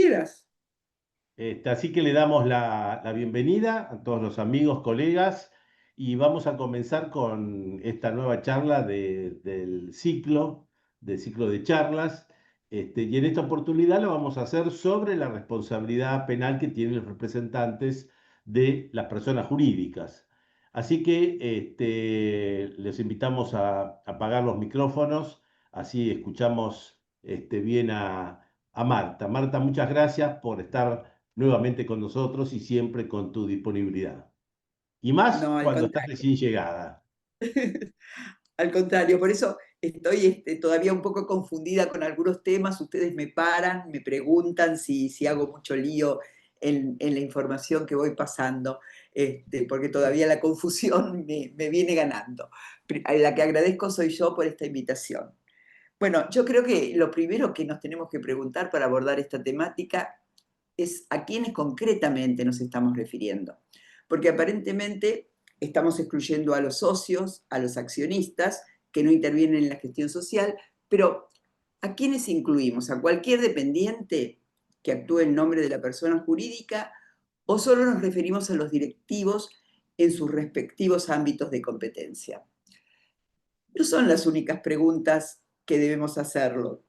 quieras. Así que le damos la bienvenida a todos los amigos, colegas, y vamos a comenzar con esta nueva charla del ciclo de charlas. Y en esta oportunidad lo vamos a hacer sobre la responsabilidad penal que tienen los representantes de las personas jurídicas. Así que les invitamos a apagar los micrófonos, así escuchamos bien a Marta. Marta, muchas gracias por estar nuevamente con nosotros y siempre con tu disponibilidad. Y más No, al cuando estás contrario. recién llegada. Al contrario, por eso estoy todavía un poco confundida con algunos temas. Ustedes me paran, me preguntan si hago mucho lío en la información que voy pasando, porque todavía la confusión me viene ganando. A la que agradezco soy yo por esta invitación. Bueno, yo creo que lo primero que nos tenemos que preguntar para abordar esta temática es a quiénes concretamente nos estamos refiriendo. Porque aparentemente estamos excluyendo a los socios, a los accionistas, que no intervienen en la gestión social, pero ¿a quiénes incluimos? ¿A cualquier dependiente que actúe en nombre de la persona jurídica o solo nos referimos a los directivos en sus respectivos ámbitos de competencia? No son las únicas preguntas que debemos hacerlo.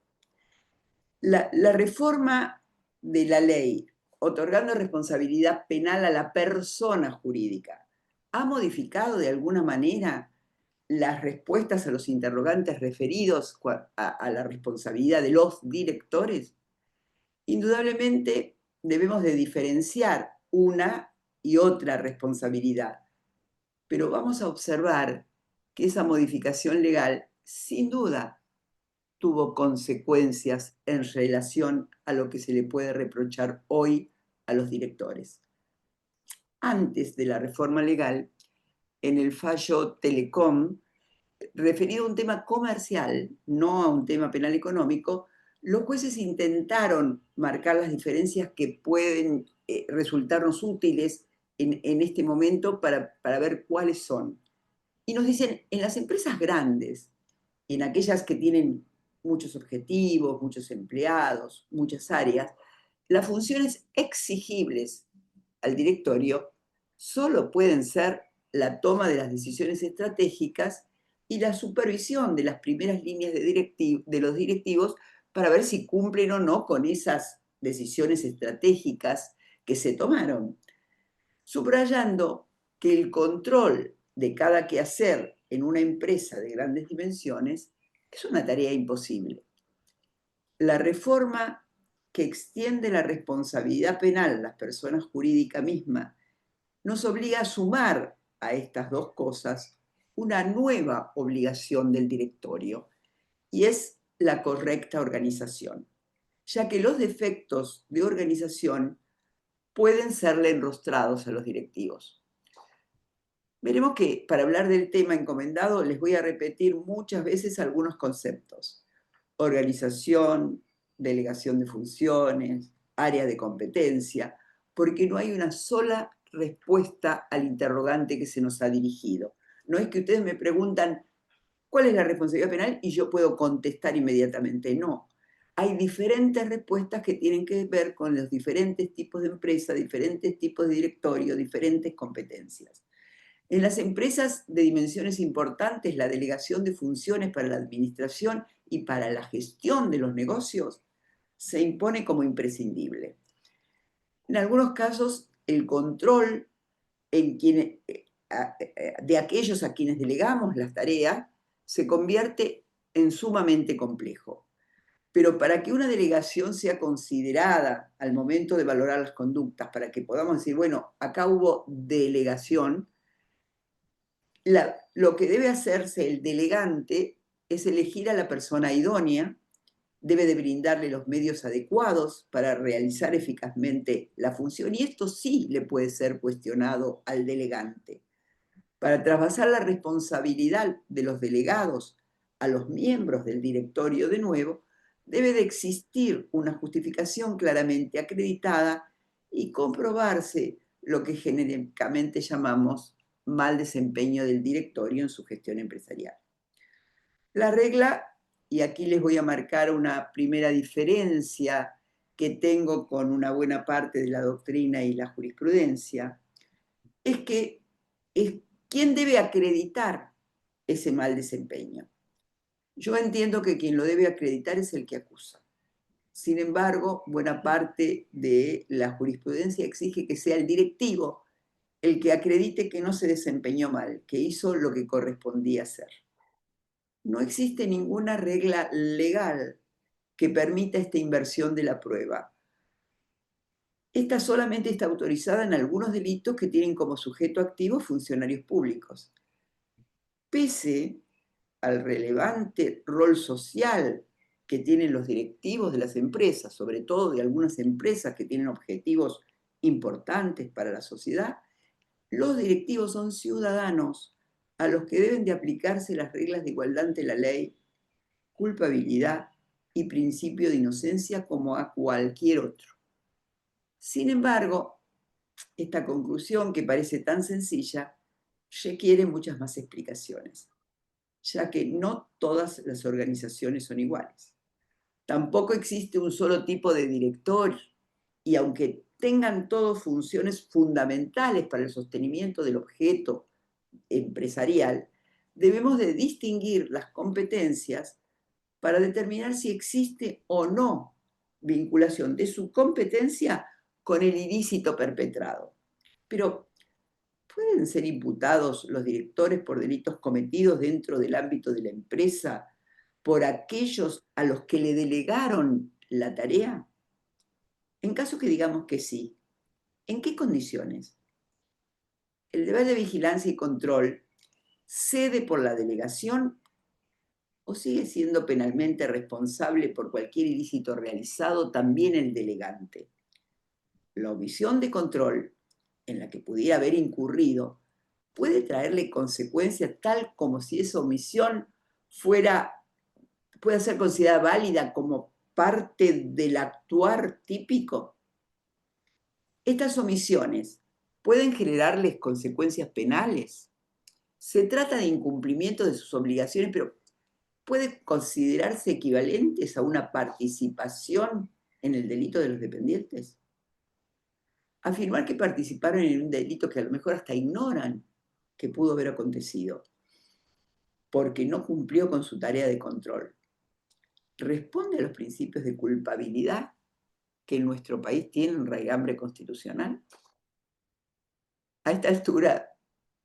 La reforma de la ley otorgando responsabilidad penal a la persona jurídica ha modificado de alguna manera las respuestas a los interrogantes referidos a la responsabilidad de los directores. Indudablemente debemos de diferenciar una y otra responsabilidad, pero vamos a observar que esa modificación legal sin duda tuvo consecuencias en relación a lo que se le puede reprochar hoy a los directores. Antes de la reforma legal, en el fallo Telecom, referido a un tema comercial, no a un tema penal económico, los jueces intentaron marcar las diferencias que pueden resultarnos útiles en este momento para ver cuáles son. Y nos dicen, en las empresas grandes, en aquellas que tienen muchos objetivos, muchos empleados, muchas áreas, las funciones exigibles al directorio solo pueden ser la toma de las decisiones estratégicas y la supervisión de las primeras líneas de los directivos para ver si cumplen o no con esas decisiones estratégicas que se tomaron, subrayando que el control de cada quehacer en una empresa de grandes dimensiones es una tarea imposible. La reforma que extiende la responsabilidad penal a las personas jurídicas mismas nos obliga a sumar a estas dos cosas una nueva obligación del directorio, y es la correcta organización, ya que los defectos de organización pueden serle enrostrados a los directivos. Veremos que para hablar del tema encomendado les voy a repetir muchas veces algunos conceptos: organización, delegación de funciones, área de competencia, porque no hay una sola respuesta al interrogante que se nos ha dirigido. No es que ustedes me preguntan cuál es la responsabilidad penal y yo puedo contestar inmediatamente. No. Hay diferentes respuestas que tienen que ver con los diferentes tipos de empresa, diferentes tipos de directorio, diferentes competencias. En las empresas de dimensiones importantes, la delegación de funciones para la administración y para la gestión de los negocios se impone como imprescindible. En algunos casos, el control de aquellos a quienes delegamos las tareas se convierte en sumamente complejo. Pero para que una delegación sea considerada al momento de valorar las conductas, para que podamos decir, bueno, acá hubo delegación, lo que debe hacerse el delegante es elegir a la persona idónea, debe de brindarle los medios adecuados para realizar eficazmente la función, y esto sí le puede ser cuestionado al delegante. Para trasvasar la responsabilidad de los delegados a los miembros del directorio de nuevo, debe de existir una justificación claramente acreditada y comprobarse lo que genéricamente llamamos mal desempeño del directorio en su gestión empresarial. La regla, y aquí les voy a marcar una primera diferencia que tengo con una buena parte de la doctrina y la jurisprudencia es que es quién debe acreditar ese mal desempeño. Yo entiendo que quien lo debe acreditar es el que acusa. Sin embargo, buena parte de la jurisprudencia exige que sea el directivo el que acredite que no se desempeñó mal, que hizo lo que correspondía hacer. No existe ninguna regla legal que permita esta inversión de la prueba. Esta solamente está autorizada en algunos delitos que tienen como sujeto activo funcionarios públicos. Pese al relevante rol social que tienen los directivos de las empresas, sobre todo de algunas empresas que tienen objetivos importantes para la sociedad, los directivos son ciudadanos a los que deben de aplicarse las reglas de igualdad ante la ley, culpabilidad y principio de inocencia como a cualquier otro. Sin embargo, esta conclusión, que parece tan sencilla, requiere muchas más explicaciones, ya que no todas las organizaciones son iguales. Tampoco existe un solo tipo de director, y aunque tengan todos funciones fundamentales para el sostenimiento del objeto empresarial, debemos de distinguir las competencias para determinar si existe o no vinculación de su competencia con el ilícito perpetrado. Pero, ¿pueden ser imputados los directores por delitos cometidos dentro del ámbito de la empresa por aquellos a los que le delegaron la tarea? En caso que digamos que sí, ¿en qué condiciones? El deber de vigilancia y control cede por la delegación o sigue siendo penalmente responsable por cualquier ilícito realizado también el delegante. La omisión de control en la que pudiera haber incurrido puede traerle consecuencias tal como si esa omisión pueda ser considerada válida como parte del actuar típico. Estas omisiones pueden generarles consecuencias penales. Se trata de incumplimiento de sus obligaciones, pero puede considerarse equivalentes a una participación en el delito de los dependientes. Afirmar que participaron en un delito que a lo mejor hasta ignoran que pudo haber acontecido, porque no cumplió con su tarea de control, responde a los principios de culpabilidad que en nuestro país tienen raigambre constitucional. A esta altura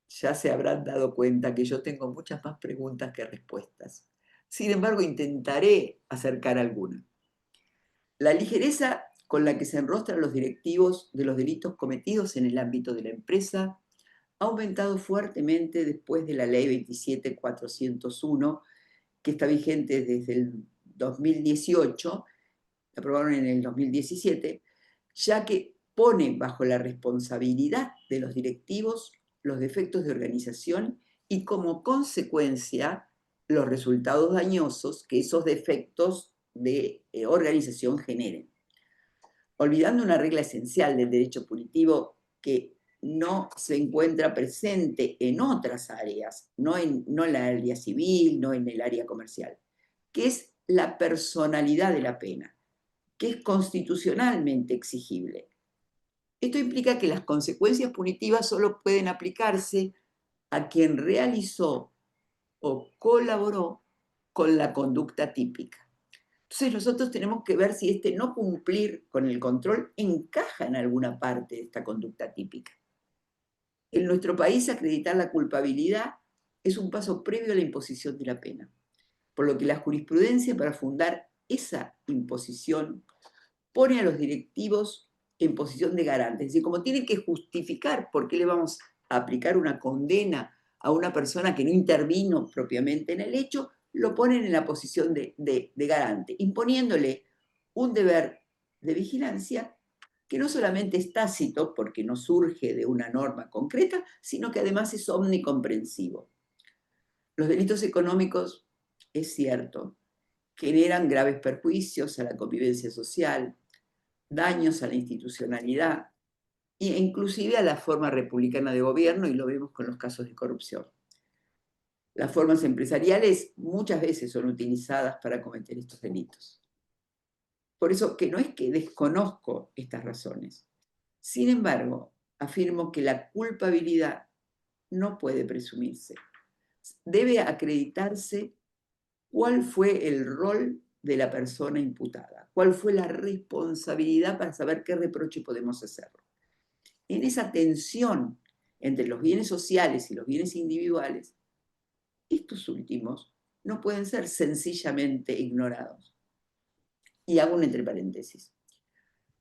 ya se habrán dado cuenta que yo tengo muchas más preguntas que respuestas. Sin embargo, intentaré acercar alguna. La ligereza con la que se enrostran los directivos de los delitos cometidos en el ámbito de la empresa ha aumentado fuertemente después de la Ley 27401, que está vigente desde el 2018, la aprobaron en el 2017, ya que pone bajo la responsabilidad de los directivos los defectos de organización y como consecuencia los resultados dañosos que esos defectos de organización generen. Olvidando una regla esencial del derecho punitivo que no se encuentra presente en otras áreas, no en la área civil, no en el área comercial, que es la personalidad de la pena, que es constitucionalmente exigible. Esto implica que las consecuencias punitivas solo pueden aplicarse a quien realizó o colaboró con la conducta típica. Entonces nosotros tenemos que ver si este no cumplir con el control encaja en alguna parte de esta conducta típica. En nuestro país, acreditar la culpabilidad es un paso previo a la imposición de la pena, por lo que la jurisprudencia para fundar esa imposición pone a los directivos en posición de garantes. Es decir, como tienen que justificar por qué le vamos a aplicar una condena a una persona que no intervino propiamente en el hecho, lo ponen en la posición de garante, imponiéndole un deber de vigilancia que no solamente es tácito, porque no surge de una norma concreta, sino que además es omnicomprensivo. Los delitos económicos, es cierto, generan graves perjuicios a la convivencia social, daños a la institucionalidad e inclusive a la forma republicana de gobierno, y lo vemos con los casos de corrupción. Las formas empresariales muchas veces son utilizadas para cometer estos delitos. Por eso que no es que desconozco estas razones. Sin embargo, afirmo que la culpabilidad no puede presumirse. Debe acreditarse cuál fue el rol de la persona imputada, cuál fue la responsabilidad para saber qué reproche podemos hacerlo. En esa tensión entre los bienes sociales y los bienes individuales, estos últimos no pueden ser sencillamente ignorados. Y hago un entre paréntesis,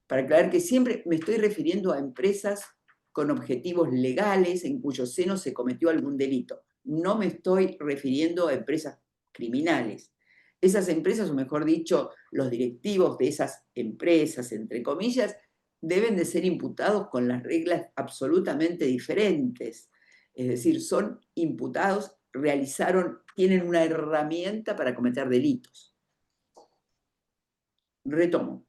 para aclarar que siempre me estoy refiriendo a empresas con objetivos legales en cuyo seno se cometió algún delito. No me estoy refiriendo a empresas criminales. Esas empresas, o mejor dicho, los directivos de esas empresas, entre comillas, deben de ser imputados con las reglas absolutamente diferentes. Es decir, son imputados, tienen una herramienta para cometer delitos. Retomo.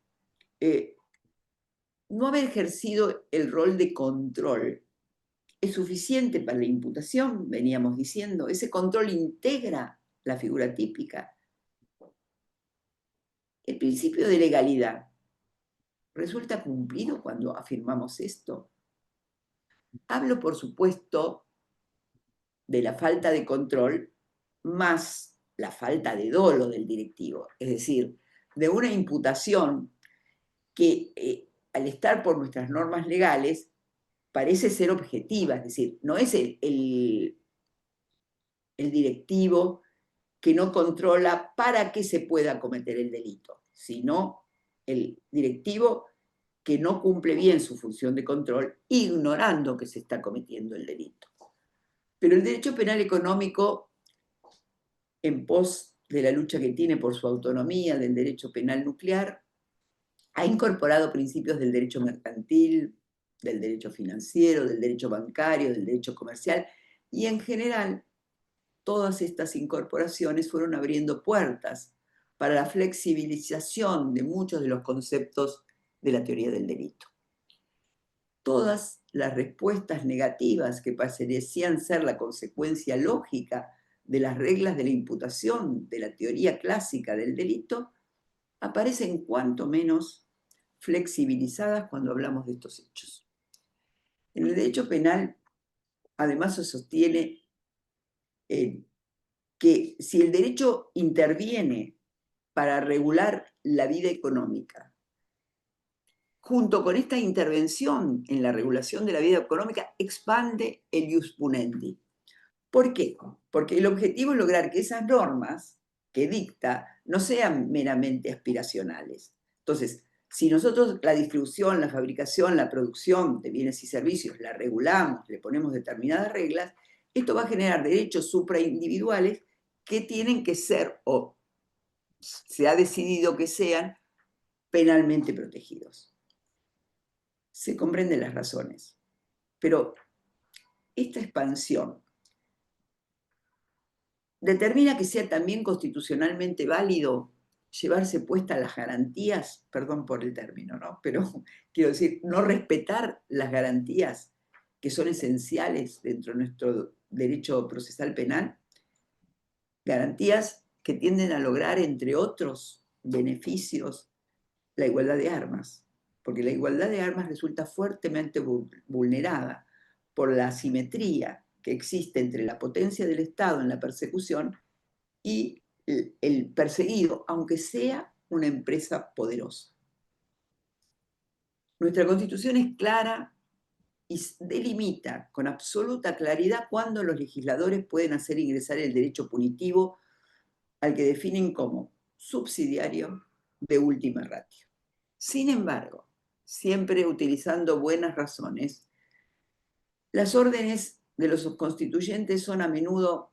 No haber ejercido el rol de control es suficiente para la imputación, veníamos diciendo. Ese control integra la figura típica. El principio de legalidad resulta cumplido cuando afirmamos esto. Hablo, por supuesto, de la falta de control más la falta de dolo del directivo, es decir, de una imputación que al estar por nuestras normas legales parece ser objetiva, es decir, no es el directivo que no controla para que se pueda cometer el delito, sino el directivo que no cumple bien su función de control, ignorando que se está cometiendo el delito. Pero el derecho penal económico, en pos de la lucha que tiene por su autonomía del derecho penal nuclear, ha incorporado principios del derecho mercantil, del derecho financiero, del derecho bancario, del derecho comercial, y en general todas estas incorporaciones fueron abriendo puertas para la flexibilización de muchos de los conceptos de la teoría del delito. Todas las respuestas negativas que parecían ser la consecuencia lógica de las reglas de la imputación de la teoría clásica del delito aparecen cuanto menos flexibilizadas cuando hablamos de estos hechos. En el derecho penal, además, se sostiene que si el derecho interviene para regular la vida económica, junto con esta intervención en la regulación de la vida económica, expande el ius punendi. ¿Por qué? Porque el objetivo es lograr que esas normas que dicta no sean meramente aspiracionales. Entonces, si nosotros la distribución, la fabricación, la producción de bienes y servicios la regulamos, le ponemos determinadas reglas, esto va a generar derechos supraindividuales que tienen que ser, o se ha decidido que sean, penalmente protegidos. Se comprenden las razones, pero esta expansión determina que sea también constitucionalmente válido llevarse puestas las garantías, perdón por el término, ¿no? Pero quiero decir, no respetar las garantías que son esenciales dentro de nuestro derecho procesal penal, garantías que tienden a lograr, entre otros beneficios, la igualdad de armas, porque la igualdad de armas resulta fuertemente vulnerada por la asimetría que existe entre la potencia del Estado en la persecución y el perseguido, aunque sea una empresa poderosa. Nuestra Constitución es clara y delimita con absoluta claridad cuándo los legisladores pueden hacer ingresar el derecho punitivo al que definen como subsidiario de última ratio. Sin embargo, siempre utilizando buenas razones, las órdenes de los constituyentes son a menudo,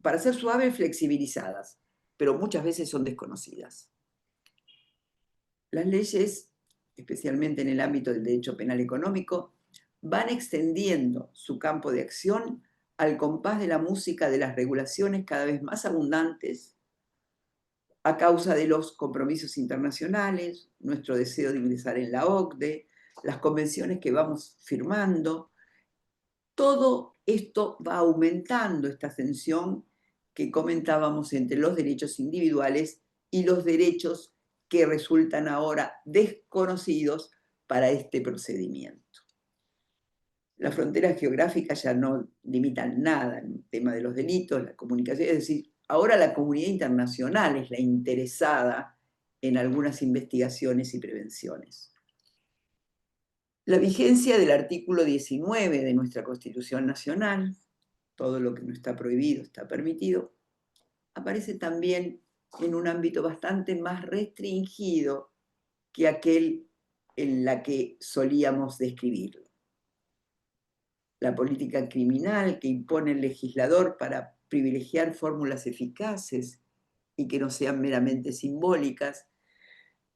para ser suaves, flexibilizadas, pero muchas veces son desconocidas. Las leyes, especialmente en el ámbito del derecho penal económico, van extendiendo su campo de acción al compás de la música de las regulaciones cada vez más abundantes a causa de los compromisos internacionales, nuestro deseo de ingresar en la OCDE, las convenciones que vamos firmando. Todo esto va aumentando esta tensión que comentábamos entre los derechos individuales y los derechos que resultan ahora desconocidos para este procedimiento. Las fronteras geográficas ya no limitan nada en el tema de los delitos, la comunicación, es decir, ahora la comunidad internacional es la interesada en algunas investigaciones y prevenciones. La vigencia del artículo 19 de nuestra Constitución Nacional, todo lo que no está prohibido está permitido, aparece también en un ámbito bastante más restringido que aquel en la que solíamos describirlo. La política criminal que impone el legislador para privilegiar fórmulas eficaces y que no sean meramente simbólicas,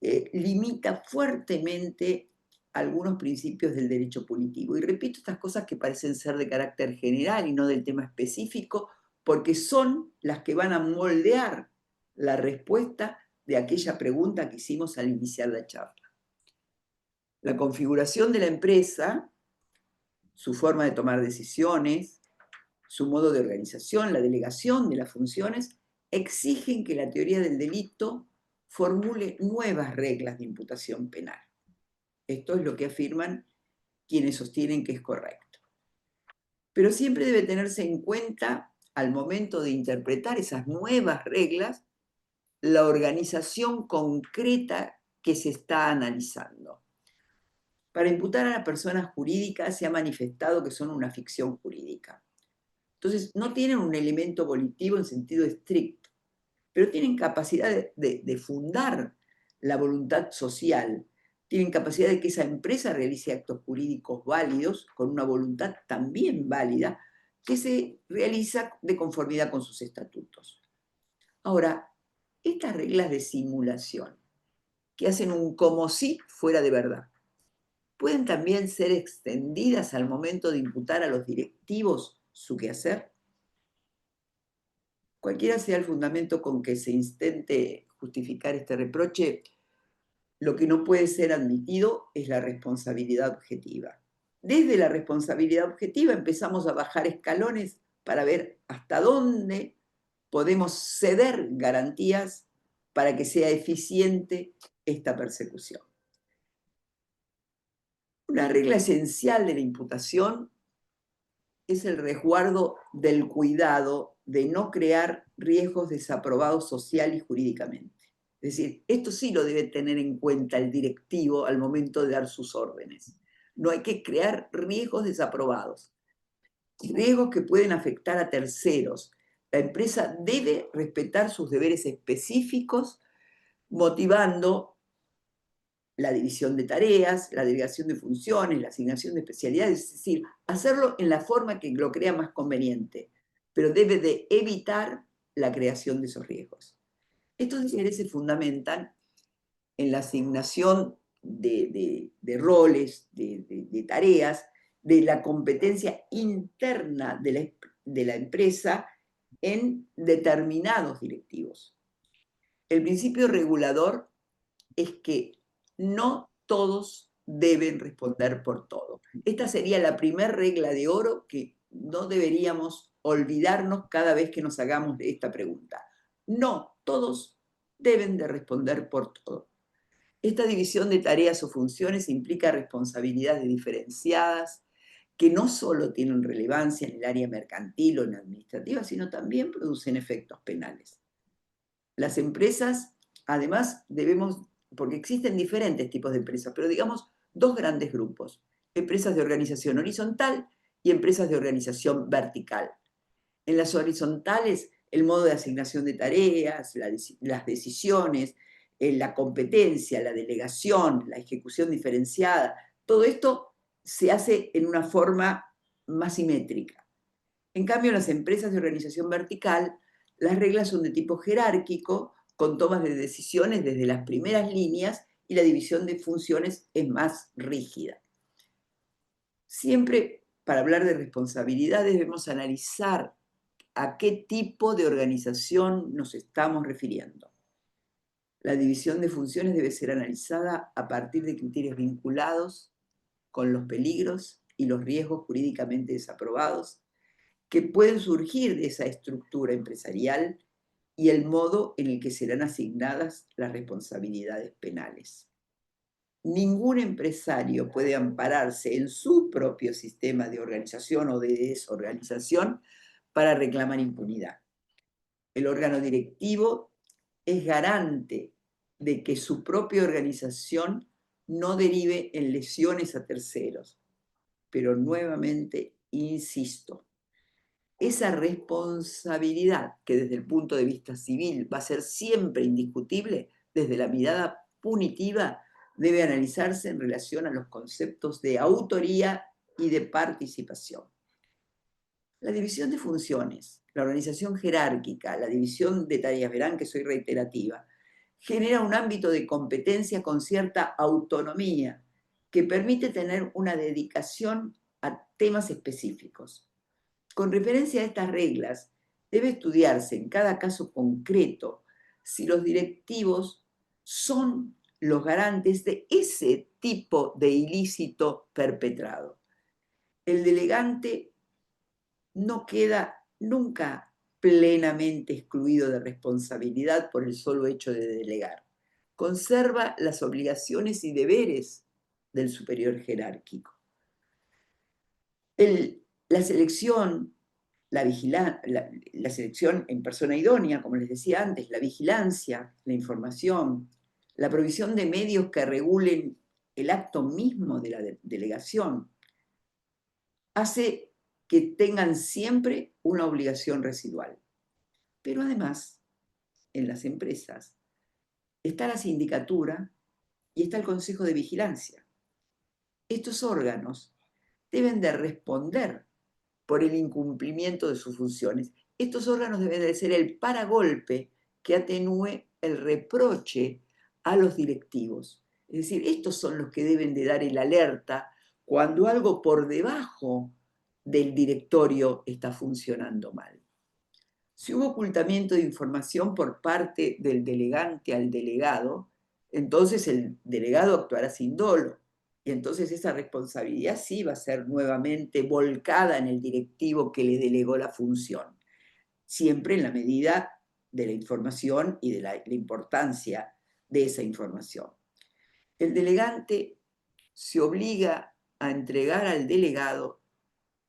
limita fuertemente algunos principios del derecho punitivo. Y repito estas cosas que parecen ser de carácter general y no del tema específico, porque son las que van a moldear la respuesta de aquella pregunta que hicimos al iniciar la charla. La configuración de la empresa, su forma de tomar decisiones, su modo de organización, la delegación de las funciones, exigen que la teoría del delito formule nuevas reglas de imputación penal. Esto es lo que afirman quienes sostienen que es correcto. Pero siempre debe tenerse en cuenta, al momento de interpretar esas nuevas reglas, la organización concreta que se está analizando. Para imputar a las personas jurídicas se ha manifestado que son una ficción jurídica. Entonces, no tienen un elemento volitivo en sentido estricto, pero tienen capacidad de fundar la voluntad social, tienen capacidad de que esa empresa realice actos jurídicos válidos, con una voluntad también válida, que se realiza de conformidad con sus estatutos. Ahora, estas reglas de simulación, que hacen un como si fuera de verdad, pueden también ser extendidas al momento de imputar a los directivos su quehacer. Cualquiera sea el fundamento con que se intente justificar este reproche, lo que no puede ser admitido es la responsabilidad objetiva. Desde la responsabilidad objetiva empezamos a bajar escalones para ver hasta dónde podemos ceder garantías para que sea eficiente esta persecución. Una regla esencial de la imputación es el resguardo del cuidado de no crear riesgos desaprobados social y jurídicamente. Es decir, esto sí lo debe tener en cuenta el directivo al momento de dar sus órdenes. No hay que crear riesgos desaprobados, riesgos que pueden afectar a terceros. La empresa debe respetar sus deberes específicos, motivando la división de tareas, la delegación de funciones, la asignación de especialidades, es decir, hacerlo en la forma que lo crea más conveniente, pero debe de evitar la creación de esos riesgos. Estos deberes se fundamentan en la asignación de roles, de tareas, de la competencia interna de la empresa en determinados directivos. El principio regulador es que no todos deben responder por todo. Esta sería la primera regla de oro que no deberíamos olvidarnos cada vez que nos hagamos de esta pregunta. No todos deben de responder por todo. Esta división de tareas o funciones implica responsabilidades diferenciadas que no solo tienen relevancia en el área mercantil o en la administrativa, sino también producen efectos penales. Las empresas, además, porque existen diferentes tipos de empresas, pero digamos dos grandes grupos: empresas de organización horizontal y empresas de organización vertical. En las horizontales, el modo de asignación de tareas, las decisiones, la competencia, la delegación, la ejecución diferenciada, todo esto se hace en una forma más simétrica. En cambio, en las empresas de organización vertical, las reglas son de tipo jerárquico, con tomas de decisiones desde las primeras líneas, y la división de funciones es más rígida. Siempre, para hablar de responsabilidad, debemos analizar a qué tipo de organización nos estamos refiriendo. La división de funciones debe ser analizada a partir de criterios vinculados con los peligros y los riesgos jurídicamente desaprobados que pueden surgir de esa estructura empresarial y el modo en el que serán asignadas las responsabilidades penales. Ningún empresario puede ampararse en su propio sistema de organización o de desorganización para reclamar impunidad. El órgano directivo es garante de que su propia organización no derive en lesiones a terceros. Pero nuevamente, insisto, esa responsabilidad que desde el punto de vista civil va a ser siempre indiscutible, desde la mirada punitiva, debe analizarse en relación a los conceptos de autoría y de participación. La división de funciones, la organización jerárquica, la división de tareas, verán que soy reiterativa, genera un ámbito de competencia con cierta autonomía que permite tener una dedicación a temas específicos. Con referencia a estas reglas, debe estudiarse en cada caso concreto si los directivos son los garantes de ese tipo de ilícito perpetrado. El delegante no queda nunca plenamente excluido de responsabilidad por el solo hecho de delegar. Conserva las obligaciones y deberes del superior jerárquico. La selección, la selección en persona idónea, como les decía antes, la vigilancia, la información, la provisión de medios que regulen el acto mismo de la delegación, hace que tengan siempre una obligación residual. Pero además, en las empresas, está la sindicatura y está el Consejo de Vigilancia. Estos órganos deben de responder por el incumplimiento de sus funciones. Estos órganos deben de ser el paragolpe que atenúe el reproche a los directivos. Es decir, estos son los que deben de dar el alerta cuando algo por debajo del directorio está funcionando mal. Si hubo ocultamiento de información por parte del delegante al delegado, entonces el delegado actuará sin dolo. Y entonces esa responsabilidad sí va a ser nuevamente volcada en el directivo que le delegó la función, siempre en la medida de la información y de la importancia de esa información. El delegante se obliga a entregar al delegado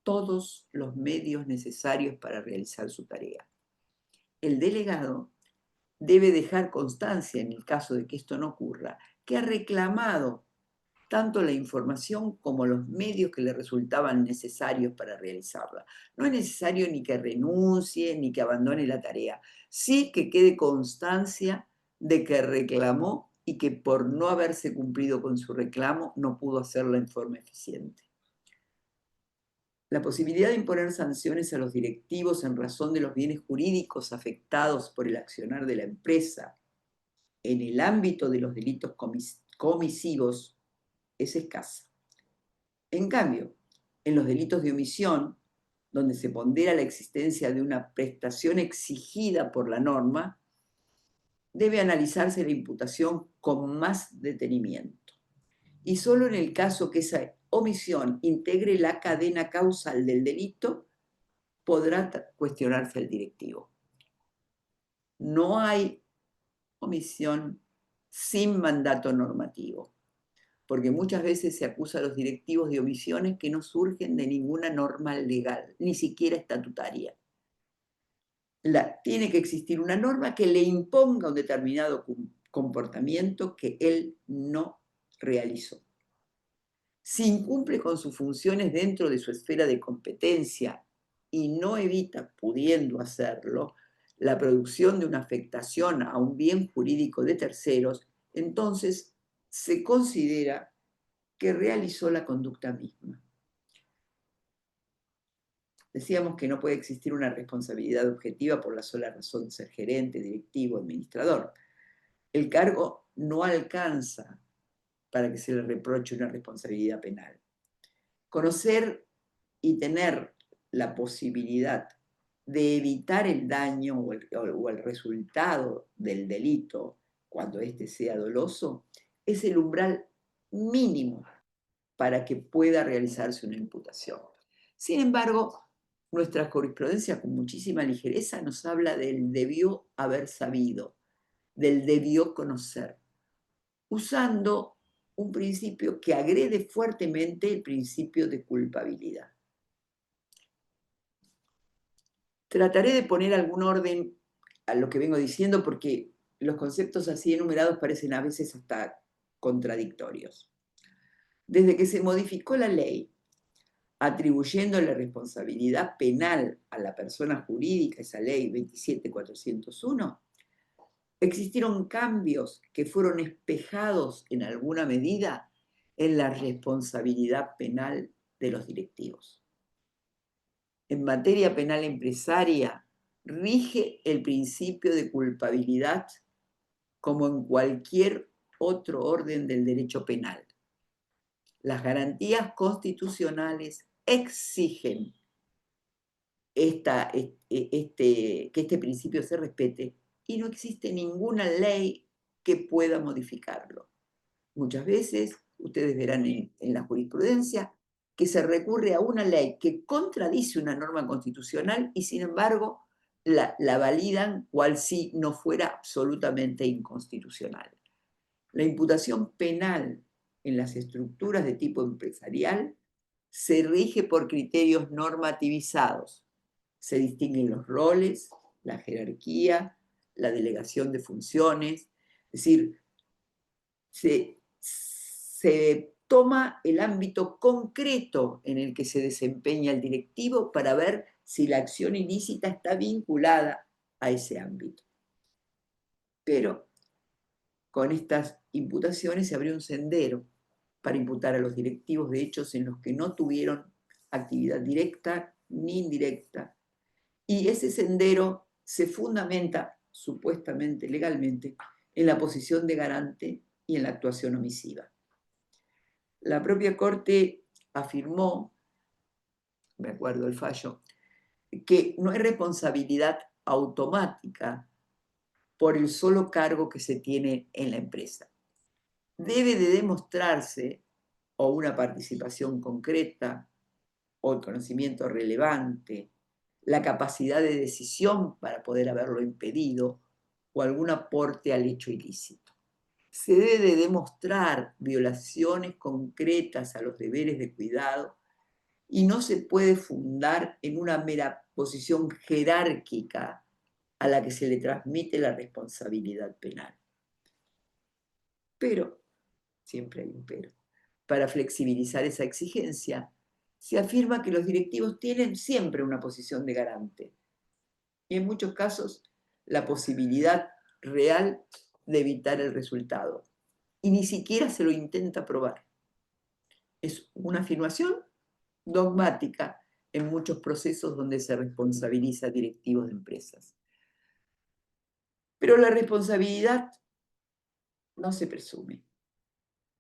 todos los medios necesarios para realizar su tarea. El delegado debe dejar constancia, en el caso de que esto no ocurra, que ha reclamado tanto la información como los medios que le resultaban necesarios para realizarla. No es necesario ni que renuncie ni que abandone la tarea, sí que quede constancia de que reclamó y que por no haberse cumplido con su reclamo no pudo hacerlo en forma eficiente. La posibilidad de imponer sanciones a los directivos en razón de los bienes jurídicos afectados por el accionar de la empresa en el ámbito de los delitos comisivos es escasa. En cambio, en los delitos de omisión, donde se pondera la existencia de una prestación exigida por la norma, debe analizarse la imputación con más detenimiento. Y solo en el caso que esa omisión integre la cadena causal del delito, podrá cuestionarse al directivo. No hay omisión sin mandato normativo, porque muchas veces se acusa a los directivos de omisiones que no surgen de ninguna norma legal, ni siquiera estatutaria. Tiene que existir una norma que le imponga un determinado comportamiento que él no realizó. Si incumple con sus funciones dentro de su esfera de competencia y no evita, pudiendo hacerlo, la producción de una afectación a un bien jurídico de terceros, entonces se considera que realizó la conducta misma. Decíamos que no puede existir una responsabilidad objetiva por la sola razón de ser gerente, directivo, administrador. El cargo no alcanza para que se le reproche una responsabilidad penal. Conocer y tener la posibilidad de evitar el daño o el resultado del delito cuando éste sea doloso es el umbral mínimo para que pueda realizarse una imputación. Sin embargo, nuestra jurisprudencia con muchísima ligereza nos habla del debió haber sabido, del debió conocer, usando un principio que agrede fuertemente el principio de culpabilidad. Trataré de poner algún orden a lo que vengo diciendo porque los conceptos así enumerados parecen a veces hasta contradictorios. Desde que se modificó la ley atribuyendo la responsabilidad penal a la persona jurídica, esa ley 27401, existieron cambios que fueron espejados en alguna medida en la responsabilidad penal de los directivos. En materia penal empresaria, rige el principio de culpabilidad como en cualquier otro orden del derecho penal. Las garantías constitucionales exigen que este principio se respete y no existe ninguna ley que pueda modificarlo. Muchas veces, ustedes verán en la jurisprudencia, que se recurre a una ley que contradice una norma constitucional y sin embargo la validan cual si no fuera absolutamente inconstitucional. La imputación penal en las estructuras de tipo empresarial se rige por criterios normativizados. Se distinguen los roles, la jerarquía, la delegación de funciones, es decir, se toma el ámbito concreto en el que se desempeña el directivo para ver si la acción ilícita está vinculada a ese ámbito. Pero con estas imputaciones se abrió un sendero para imputar a los directivos de hechos en los que no tuvieron actividad directa ni indirecta. Y ese sendero se fundamenta, supuestamente legalmente, en la posición de garante y en la actuación omisiva. La propia Corte afirmó, me acuerdo el fallo, que no hay responsabilidad automática por el solo cargo que se tiene en la empresa. Debe de demostrarse o una participación concreta o el conocimiento relevante, la capacidad de decisión para poder haberlo impedido o algún aporte al hecho ilícito. Se debe de demostrar violaciones concretas a los deberes de cuidado y no se puede fundar en una mera posición jerárquica a la que se le transmite la responsabilidad penal. Pero, siempre hay un pero, para flexibilizar esa exigencia, se afirma que los directivos tienen siempre una posición de garante y en muchos casos la posibilidad real de evitar el resultado. Y ni siquiera se lo intenta probar. Es una afirmación dogmática en muchos procesos donde se responsabiliza a directivos de empresas. Pero la responsabilidad no se presume.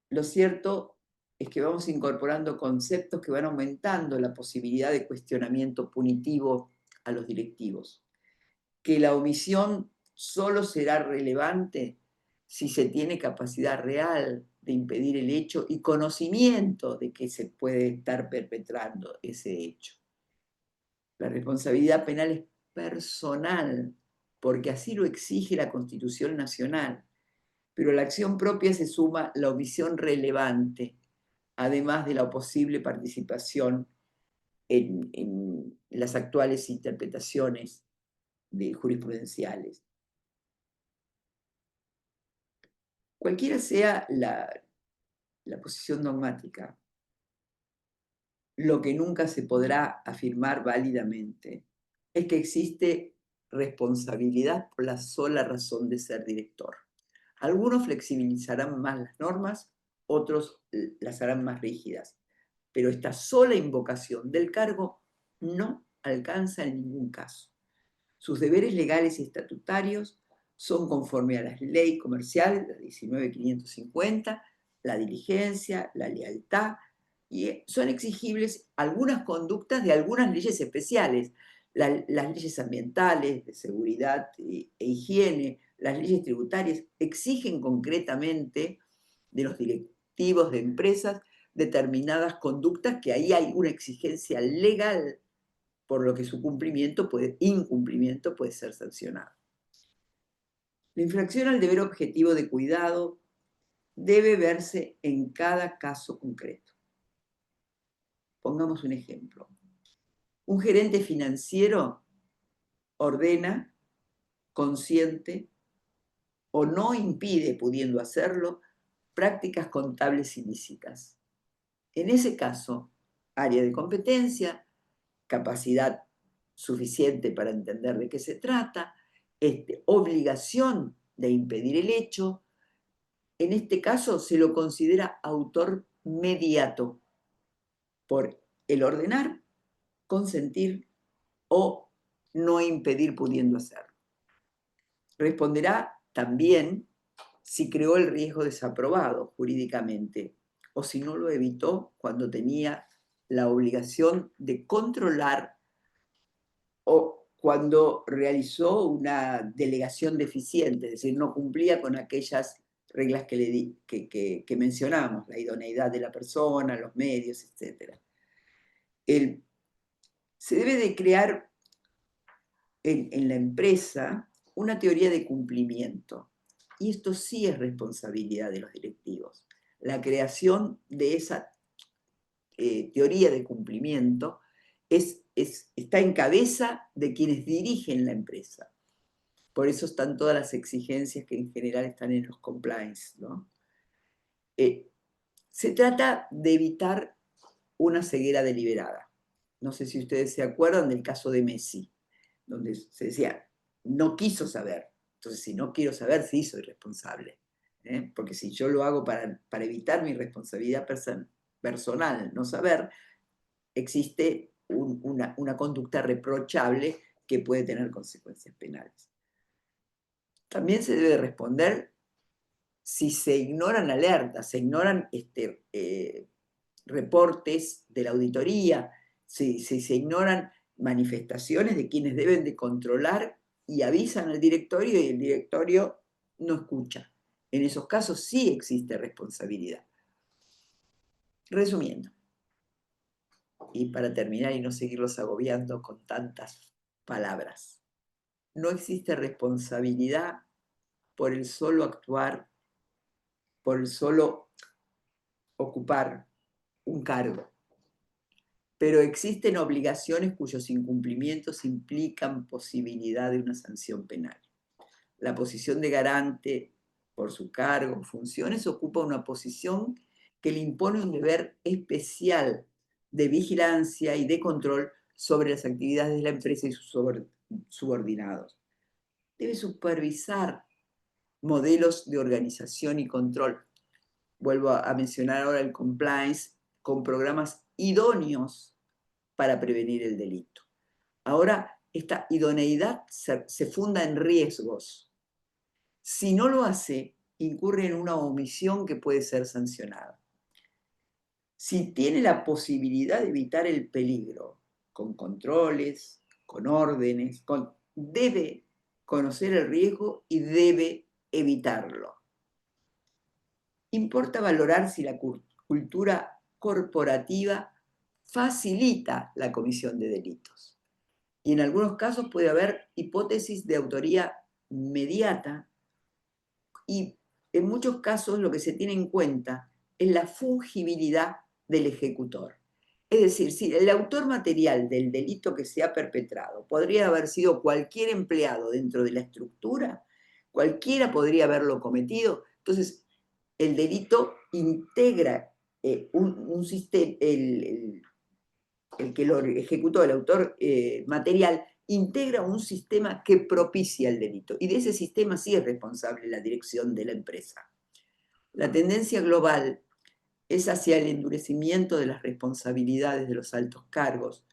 Lo cierto es que vamos incorporando conceptos que van aumentando la posibilidad de cuestionamiento punitivo a los directivos. Que la omisión solo será relevante si se tiene capacidad real de impedir el hecho y conocimiento de que se puede estar perpetrando ese hecho. La responsabilidad penal es personal, porque así lo exige la Constitución Nacional, pero a la acción propia se suma la omisión relevante, además de la posible participación en las actuales interpretaciones jurisprudenciales. Cualquiera sea la posición dogmática, lo que nunca se podrá afirmar válidamente es que existe responsabilidad por la sola razón de ser director. Algunos flexibilizarán más las normas, otros las harán más rígidas, pero esta sola invocación del cargo no alcanza en ningún caso. Sus deberes legales y estatutarios son conforme a la ley comercial, la 19.550, la diligencia, la lealtad, y son exigibles algunas conductas de algunas leyes especiales, las leyes ambientales, de seguridad e higiene, las leyes tributarias, exigen concretamente de los directivos de empresas determinadas conductas que ahí hay una exigencia legal por lo que su incumplimiento puede ser sancionado. La infracción al deber objetivo de cuidado debe verse en cada caso concreto. Pongamos un ejemplo. Un gerente financiero ordena, consiente o no impide, pudiendo hacerlo, prácticas contables ilícitas. En ese caso, área de competencia, capacidad suficiente para entender de qué se trata, obligación de impedir el hecho. En este caso se lo considera autor mediato por el ordenar, consentir o no impedir pudiendo hacerlo. Responderá también si creó el riesgo desaprobado jurídicamente o si no lo evitó cuando tenía la obligación de controlar o cuando realizó una delegación deficiente, es decir, no cumplía con aquellas reglas que mencionamos, la idoneidad de la persona, los medios, etc. Se debe de crear en la empresa una teoría de cumplimiento. Y esto sí es responsabilidad de los directivos. La creación de esa teoría de cumplimiento está en cabeza de quienes dirigen la empresa. Por eso están todas las exigencias que en general están en los compliance, ¿no? Se trata de evitar una ceguera deliberada. No sé si ustedes se acuerdan del caso de Messi, donde se decía, no quiso saber. Entonces, si no quiero saber, sí soy responsable. Porque si yo lo hago para evitar mi responsabilidad personal, no saber, existe una conducta reprochable que puede tener consecuencias penales. También se debe responder si se ignoran alertas, se ignoran reportes de la auditoría, si se ignoran manifestaciones de quienes deben de controlar y avisan al directorio y el directorio no escucha. En esos casos sí existe responsabilidad. Resumiendo, y para terminar y no seguirlos agobiando con tantas palabras, no existe responsabilidad por el solo actuar, por el solo ocupar un cargo, pero existen obligaciones cuyos incumplimientos implican posibilidad de una sanción penal. La posición de garante por su cargo o funciones ocupa una posición que le impone un deber especial de vigilancia y de control sobre las actividades de la empresa y sus subordinados. Debe supervisar modelos de organización y control. Vuelvo a mencionar ahora el compliance con programas idóneos para prevenir el delito. Ahora, esta idoneidad se funda en riesgos. Si no lo hace, incurre en una omisión que puede ser sancionada. Si tiene la posibilidad de evitar el peligro, con controles, con órdenes, debe conocer el riesgo y debe evitarlo. Importa valorar si la cultura corporativa facilita la comisión de delitos. Y en algunos casos puede haber hipótesis de autoría mediata y en muchos casos lo que se tiene en cuenta es la fungibilidad del ejecutor. Es decir, si el autor material del delito que se ha perpetrado podría haber sido cualquier empleado dentro de la estructura, cualquiera podría haberlo cometido, entonces el delito integra un sistema, el que lo ejecutó, el autor material, integra un sistema que propicia el delito. Y de ese sistema sí es responsable la dirección de la empresa. La tendencia global es hacia el endurecimiento de las responsabilidades de los altos cargos,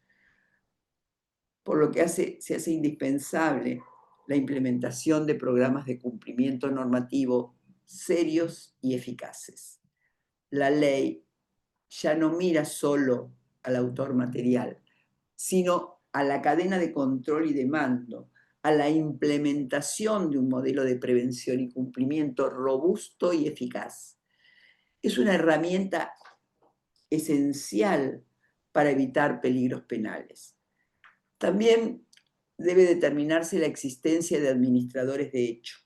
por lo que se hace indispensable la implementación de programas de cumplimiento normativo serios y eficaces. La ley ya no mira solo al autor material, sino a la cadena de control y de mando, a la implementación de un modelo de prevención y cumplimiento robusto y eficaz. Es una herramienta esencial para evitar peligros penales. También debe determinarse la existencia de administradores de hecho,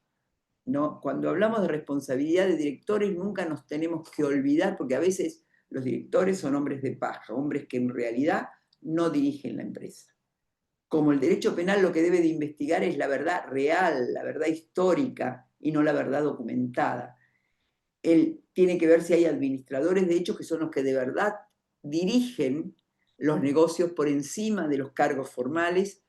¿no? Cuando hablamos de responsabilidad de directores nunca nos tenemos que olvidar, porque a veces los directores son hombres de paja, hombres que en realidad no dirigen la empresa. Como el derecho penal lo que debe de investigar es la verdad real, la verdad histórica y no la verdad documentada. Él tiene que ver si hay administradores de hecho que son los que de verdad dirigen los negocios por encima de los cargos formales,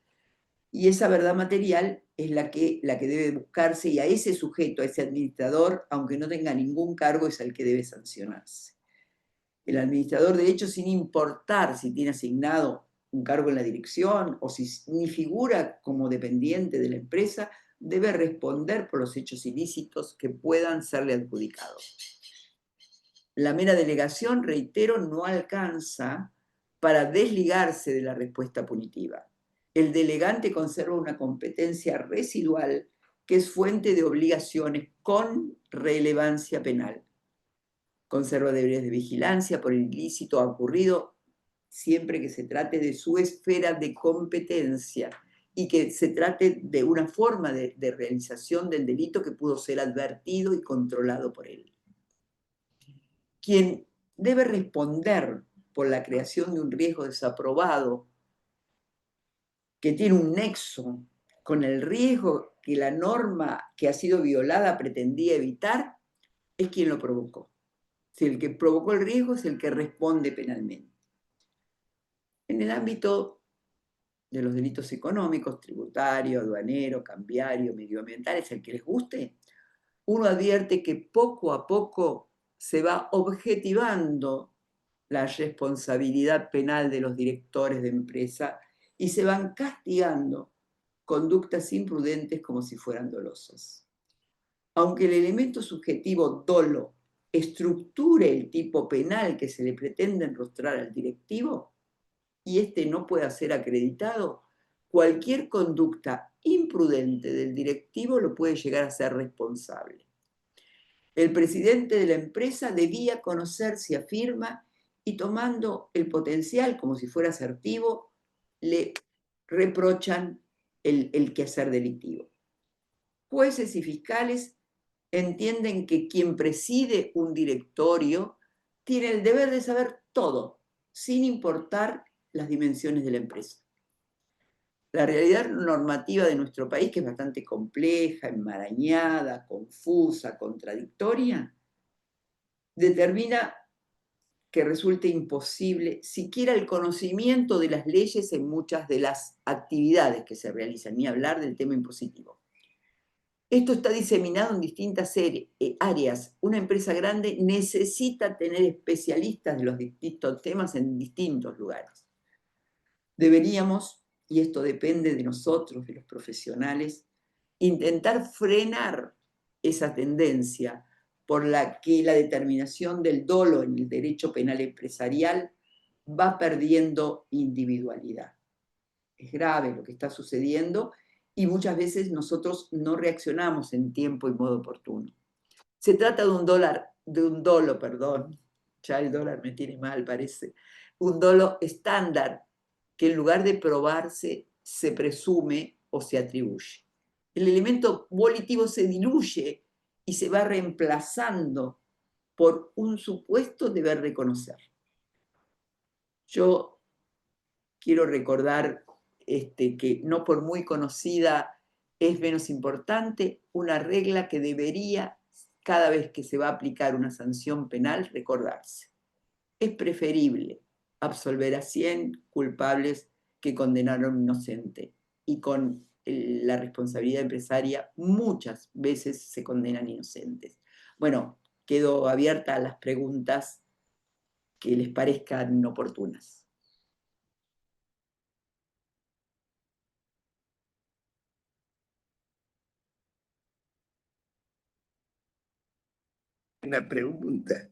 y esa verdad material es la que debe buscarse, y a ese sujeto, a ese administrador, aunque no tenga ningún cargo, es al que debe sancionarse. El administrador, de hecho, sin importar si tiene asignado un cargo en la dirección o si ni figura como dependiente de la empresa, debe responder por los hechos ilícitos que puedan serle adjudicados. La mera delegación, reitero, no alcanza para desligarse de la respuesta punitiva. El delegante conserva una competencia residual que es fuente de obligaciones con relevancia penal. Conserva deberes de vigilancia por el ilícito ocurrido siempre que se trate de su esfera de competencia y que se trate de una forma de realización del delito que pudo ser advertido y controlado por él. Quien debe responder por la creación de un riesgo desaprobado que tiene un nexo con el riesgo que la norma que ha sido violada pretendía evitar, es quien lo provocó. Si el que provocó el riesgo es el que responde penalmente. En el ámbito de los delitos económicos, tributario, aduanero, cambiario, medioambientales, el que les guste, uno advierte que poco a poco se va objetivando la responsabilidad penal de los directores de empresa y se van castigando conductas imprudentes como si fueran dolosas. Aunque el elemento subjetivo dolo estructure el tipo penal que se le pretende enrostrar al directivo y este no pueda ser acreditado, cualquier conducta imprudente del directivo lo puede llegar a ser responsable. El presidente de la empresa debía conocer si afirma y tomando el potencial como si fuera asertivo, le reprochan el quehacer delictivo. Jueces y fiscales entienden que quien preside un directorio tiene el deber de saber todo, sin importar las dimensiones de la empresa. La realidad normativa de nuestro país, que es bastante compleja, enmarañada, confusa, contradictoria, determina que resulte imposible siquiera el conocimiento de las leyes en muchas de las actividades que se realizan, ni hablar del tema impositivo. Esto está diseminado en distintas áreas. Una empresa grande necesita tener especialistas de los distintos temas en distintos lugares. Deberíamos, y esto depende de nosotros, de los profesionales, intentar frenar esa tendencia por la que la determinación del dolo en el derecho penal empresarial va perdiendo individualidad. Es grave lo que está sucediendo y muchas veces nosotros no reaccionamos en tiempo y modo oportuno. Se trata de un dolo, ya el dólar me tiene mal, parece, un dolo estándar que en lugar de probarse se presume o se atribuye. El elemento volitivo se diluye y se va reemplazando por un supuesto deber de conocer. Yo quiero recordar que no por muy conocida es menos importante, una regla que debería, cada vez que se va a aplicar una sanción penal, recordarse. Es preferible absolver a 100 culpables que condenar a un inocente. Y con la responsabilidad empresaria muchas veces se condenan inocentes. Bueno, quedo abierta a las preguntas que les parezcan oportunas. Una pregunta.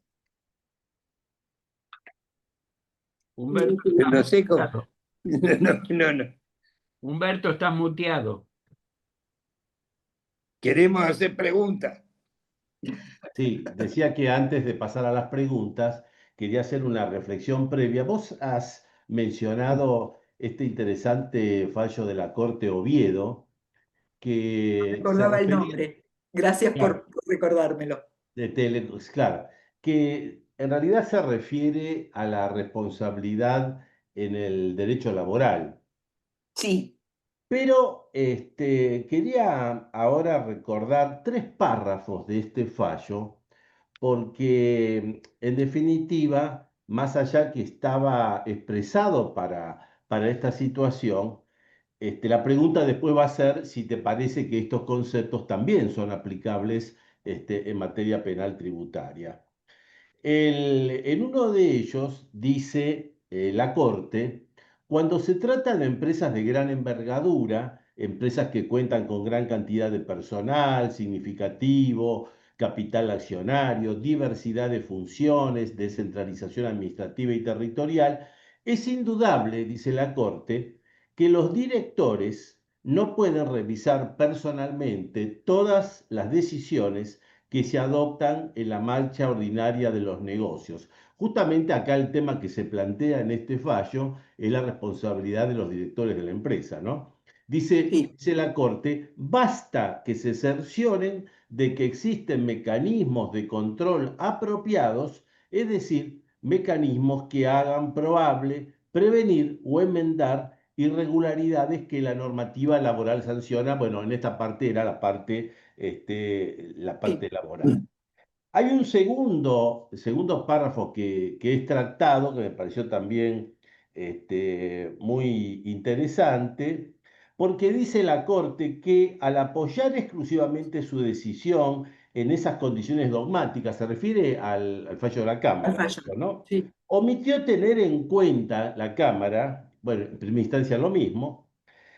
Humberto, No estás sé cómo. muteado. No. Humberto, estás muteado. Queremos hacer preguntas. Sí, decía que antes de pasar a las preguntas, quería hacer una reflexión previa. Vos has mencionado este interesante fallo de la Corte Oviedo que se Recordaba el refería, nombre. Gracias claro, por recordármelo. claro, que en realidad se refiere a la responsabilidad en el derecho laboral. Sí, Pero quería ahora recordar 3 párrafos de este fallo, porque en definitiva, más allá que estaba expresado para esta situación, la pregunta después va a ser si te parece que estos conceptos también son aplicables en materia penal tributaria. En uno de ellos dice la Corte, cuando se trata de empresas de gran envergadura, empresas que cuentan con gran cantidad de personal significativo, capital accionario, diversidad de funciones, descentralización administrativa y territorial, es indudable, dice la Corte, que los directores no pueden revisar personalmente todas las decisiones que se adoptan en la marcha ordinaria de los negocios. Justamente acá el tema que se plantea en este fallo es la responsabilidad de los directores de la empresa, ¿no? sí, Dice la Corte, basta que se cercioren de que existen mecanismos de control apropiados, es decir, mecanismos que hagan probable prevenir o enmendar irregularidades que la normativa laboral sanciona. Bueno, en esta parte era la sí. parte laboral. Hay un segundo párrafo que es tratado, que me pareció también muy interesante, porque dice la Corte que al apoyar exclusivamente su decisión en esas condiciones dogmáticas, se refiere al fallo de la Al Cámara, fallo. esto, ¿no? Sí, Omitió tener en cuenta la Cámara, bueno, en primera instancia lo mismo,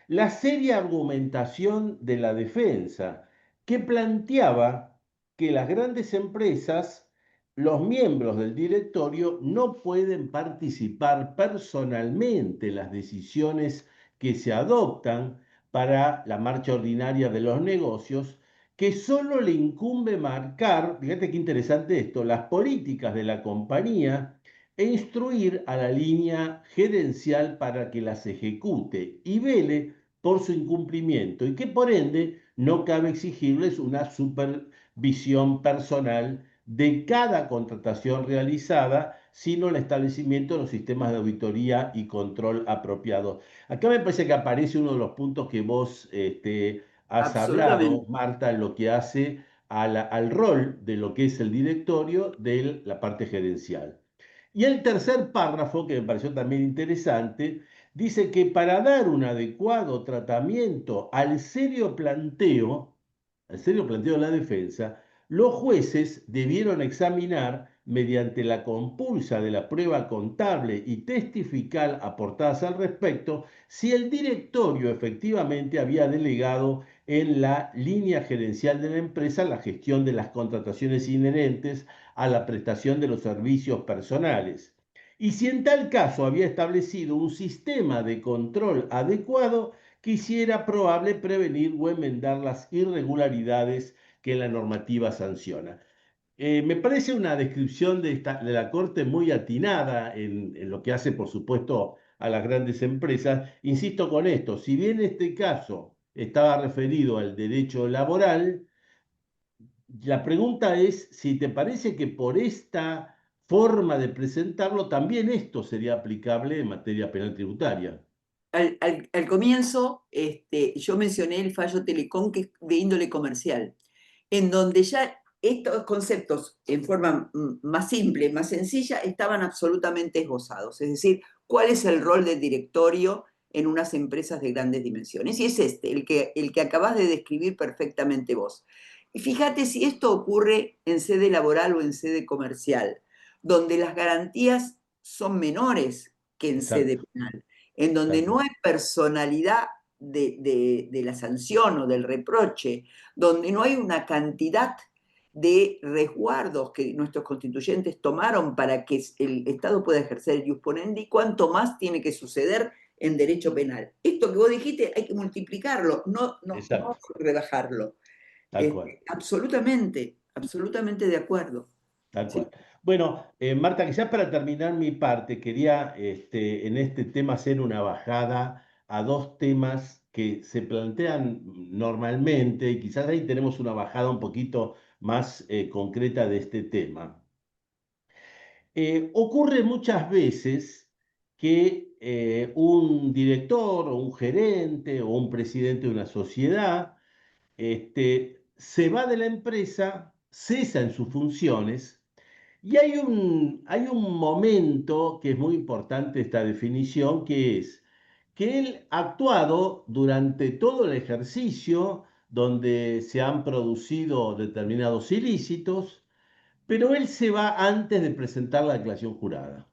la seria argumentación de la defensa, que planteaba que las grandes empresas, los miembros del directorio, no pueden participar personalmente en las decisiones que se adoptan para la marcha ordinaria de los negocios, que solo le incumbe marcar, fíjate qué interesante esto, las políticas de la compañía e instruir a la línea gerencial para que las ejecute y vele por su incumplimiento y que por ende no cabe exigirles una supervisión personal de cada contratación realizada, sino el establecimiento de los sistemas de auditoría y control apropiados. Acá me parece que aparece uno de los puntos que vos has hablado, absolutamente. Marta, en lo que hace al rol de lo que es el directorio de la parte gerencial. Y el tercer párrafo, que me pareció también interesante, dice que para dar un adecuado tratamiento al serio planteo de la defensa, los jueces debieron examinar, mediante la compulsa de la prueba contable y testifical aportadas al respecto, si el directorio efectivamente había delegado en la línea gerencial de la empresa la gestión de las contrataciones inherentes a la prestación de los servicios personales. Y si en tal caso había establecido un sistema de control adecuado que hiciera probable prevenir o enmendar las irregularidades que la normativa sanciona. Me parece una descripción de la Corte muy atinada en lo que hace, por supuesto, a las grandes empresas. Insisto con esto, si bien este caso estaba referido al derecho laboral, la pregunta es si te parece que por esta forma de presentarlo también esto sería aplicable en materia penal tributaria. Al comienzo, yo mencioné el fallo Telecom, que es de índole comercial, en donde ya estos conceptos, en forma más simple, más sencilla, estaban absolutamente esbozados. Es decir, cuál es el rol del directorio en unas empresas de grandes dimensiones. Y es el que acabas de describir perfectamente vos. Y fíjate si esto ocurre en sede laboral o en sede comercial, donde las garantías son menores que en sede Exacto, penal, en donde no exacto. hay personalidad de la sanción o del reproche, donde no hay una cantidad de resguardos que nuestros constituyentes tomaron para que el Estado pueda ejercer el ius ponendi, cuánto más tiene que suceder en derecho penal. Esto que vos dijiste hay que multiplicarlo, no Exacto, rebajarlo. tal cual. Absolutamente, absolutamente de acuerdo. Tal Sí, cual. Bueno, Marta, quizás para terminar mi parte, quería en este tema hacer una bajada a dos temas que se plantean normalmente y quizás ahí tenemos una bajada un poquito más concreta de este tema. Ocurre muchas veces que un director o un gerente o un presidente de una sociedad se va de la empresa, cesa en sus funciones y hay un momento que es muy importante esta definición, que es que él ha actuado durante todo el ejercicio donde se han producido determinados ilícitos, pero él se va antes de presentar la declaración jurada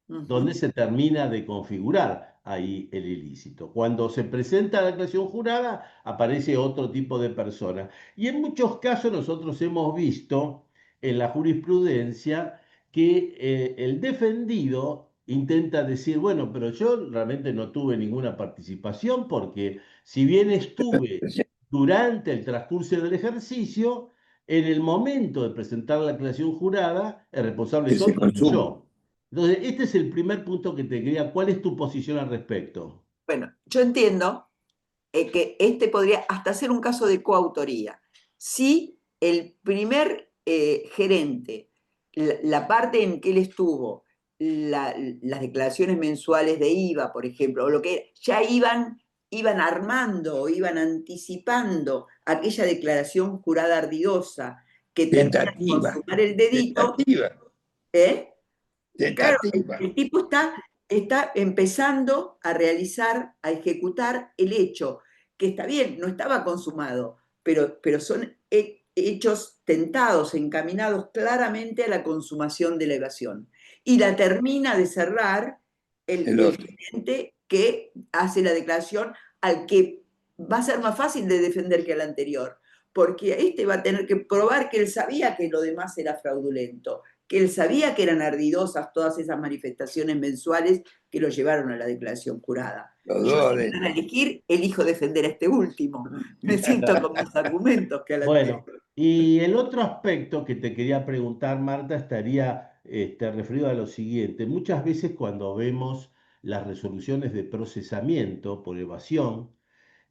donde Ujú. se termina de configurar ahí el ilícito. Cuando se presenta la declaración jurada, aparece otro tipo de persona. Y en muchos casos nosotros hemos visto en la jurisprudencia que el defendido intenta decir, bueno, pero yo realmente no tuve ninguna participación porque si bien estuve durante el transcurso del ejercicio, en el momento de presentar la declaración jurada, el responsable Que se soy consume. yo. Entonces, este es el primer punto que te quería. ¿Cuál es tu posición al respecto? Bueno, yo entiendo que este podría hasta ser un caso de coautoría. Si el primer gerente, la parte en que él estuvo, las declaraciones mensuales de IVA, por ejemplo, o lo que ya iban armando o iban anticipando aquella declaración jurada ardidosa que termina de Tentativa. consumar el delito, Tentativa. ¿eh? Claro, Tentativa. el tipo está empezando a realizar, a ejecutar el hecho, que está bien, no estaba consumado, pero son hechos tentados, encaminados claramente a la consumación de la evasión. Y la termina de cerrar El el otro. cliente que hace la declaración, al que va a ser más fácil de defender que al anterior, porque este va a tener que probar que él sabía que lo demás era fraudulento, que él sabía que eran ardidosas todas esas manifestaciones mensuales que lo llevaron a la declaración jurada. Los Yo, dos si me dan a adentro. elegir, elijo defender a este último. Me siento con más argumentos que al Bueno, anterior. y el otro aspecto que te quería preguntar, Marta, estaría referido a lo siguiente. Muchas veces cuando vemos las resoluciones de procesamiento por evasión,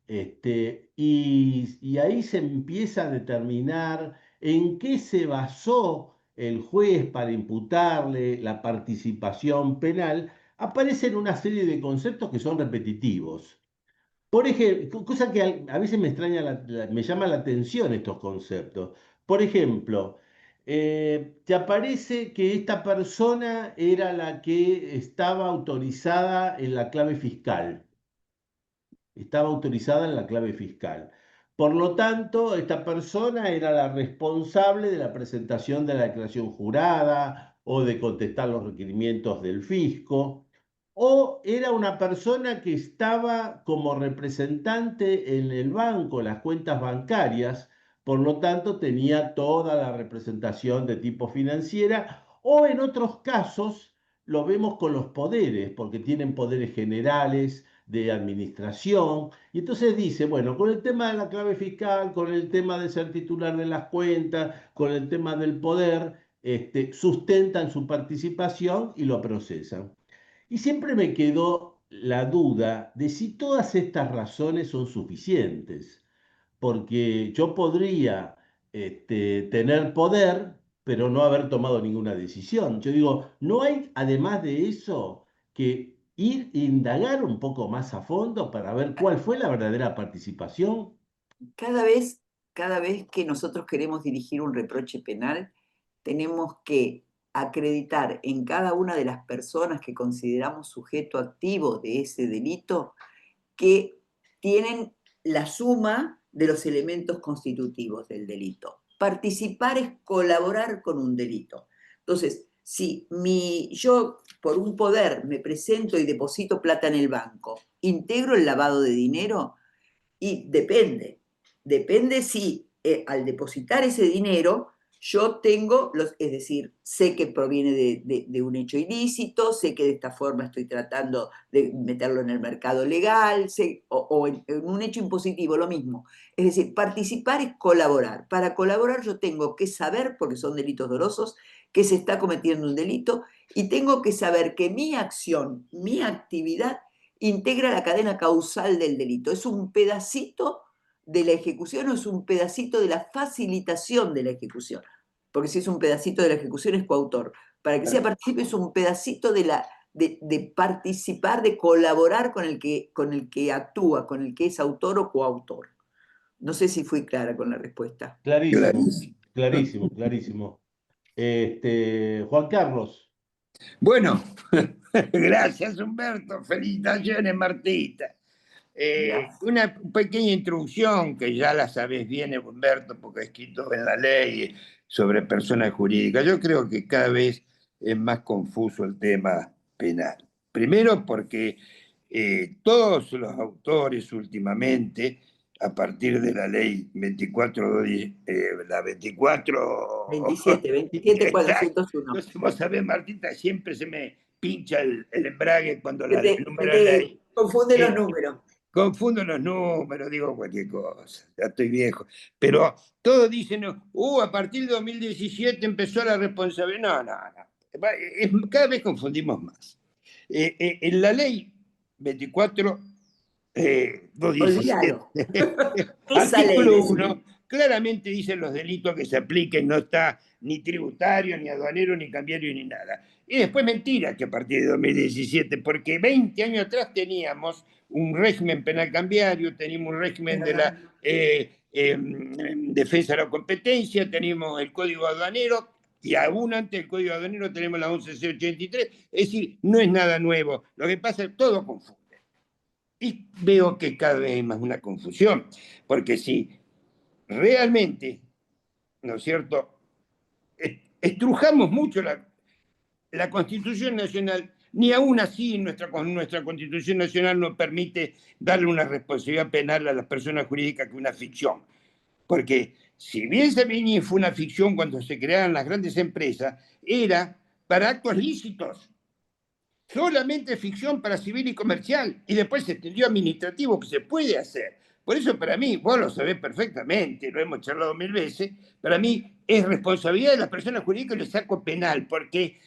y ahí se empieza a determinar en qué se basó el juez para imputarle la participación penal, aparecen una serie de conceptos que son repetitivos. Por ejemplo, cosa que a veces me extraña, me llama la atención estos conceptos. Por ejemplo, te aparece que esta persona era la que estaba autorizada en la clave fiscal. Estaba autorizada en la clave fiscal. Por lo tanto, esta persona era la responsable de la presentación de la declaración jurada o de contestar los requerimientos del fisco, o era una persona que estaba como representante en el banco, las cuentas bancarias, por lo tanto tenía toda la representación de tipo financiera, o en otros casos lo vemos con los poderes, porque tienen poderes generales de administración. Y entonces dice, bueno, con el tema de la clave fiscal, con el tema de ser titular de las cuentas, con el tema del poder, sustentan su participación y lo procesan. Y siempre me quedó la duda de si todas estas razones son suficientes, porque yo podría tener poder, pero no haber tomado ninguna decisión. Yo digo, ¿no hay, además de eso, que ir e indagar un poco más a fondo para ver cuál fue la verdadera participación? Cada vez, cada vez que nosotros queremos dirigir un reproche penal, tenemos que acreditar en cada una de las personas que consideramos sujeto activo de ese delito que tienen la suma de los elementos constitutivos del delito. Participar es colaborar con un delito. Entonces, si yo por un poder me presento y deposito plata en el banco, ¿integro el lavado de dinero? Y depende si al depositar ese dinero yo tengo, es decir, sé que proviene de un hecho ilícito, sé que de esta forma estoy tratando de meterlo en el mercado legal, o en un hecho impositivo, lo mismo. Es decir, participar es colaborar. Para colaborar yo tengo que saber, porque son delitos dolosos, que se está cometiendo un delito y tengo que saber que mi acción, mi actividad, integra la cadena causal del delito. ¿Es un pedacito de la ejecución o es un pedacito de la facilitación de la ejecución? Porque si es un pedacito de la ejecución es coautor. Para que sea partícipe es un pedacito de participar, de colaborar con el que actúa, con el que es autor o coautor. No sé si fui clara con la respuesta. Clarísimo, Clarísimo. clarísimo, clarísimo. Juan Carlos. Bueno, gracias Humberto, felicitaciones Martita. Gracias. Una pequeña introducción que ya la sabes bien, Humberto, porque he escrito en la ley sobre personas jurídicas. Yo creo que cada vez es más confuso el tema penal. Primero porque todos los autores últimamente, a partir de la ley 24, la 24... 27, Exacto. 401. Entonces, vos sabés, Martita, siempre se me pincha el embrague cuando Se el número de te ley. confunden los números. Confundo los números, digo cualquier cosa, ya estoy viejo. Pero todos dicen, a partir de 2017 empezó la responsabilidad. No. Cada vez confundimos más. En la ley 24, 217, Olvídalo. Esa ley, artículo decime. 1, claramente dicen los delitos que se apliquen, no está ni tributario, ni aduanero, ni cambiario, ni nada. Y después mentira que a partir de 2017, porque 20 años atrás teníamos un régimen penal cambiario, teníamos un régimen de la defensa de la competencia, teníamos el código aduanero, y aún antes del código aduanero tenemos la 11C83, es decir, no es nada nuevo. Lo que pasa es que todo confunde. Y veo que cada vez hay más una confusión, porque si realmente, ¿no es cierto?, estrujamos mucho la Constitución Nacional, ni aún así nuestra Constitución Nacional nos permite darle una responsabilidad penal a las personas jurídicas que una ficción. Porque si bien Savigny fue una ficción cuando se crearon las grandes empresas, era para actos lícitos. Solamente ficción para civil y comercial, y después se extendió administrativo, que se puede hacer. Por eso para mí, vos lo sabés perfectamente, lo hemos charlado 1000 veces, para mí es responsabilidad de las personas jurídicas el saco penal, porque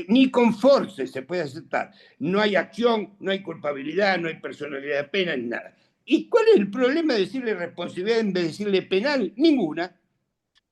ni con force se puede aceptar. No hay acción, no hay culpabilidad, no hay personalidad de pena, ni nada. ¿Y cuál es el problema de decirle responsabilidad en vez de decirle penal? Ninguna.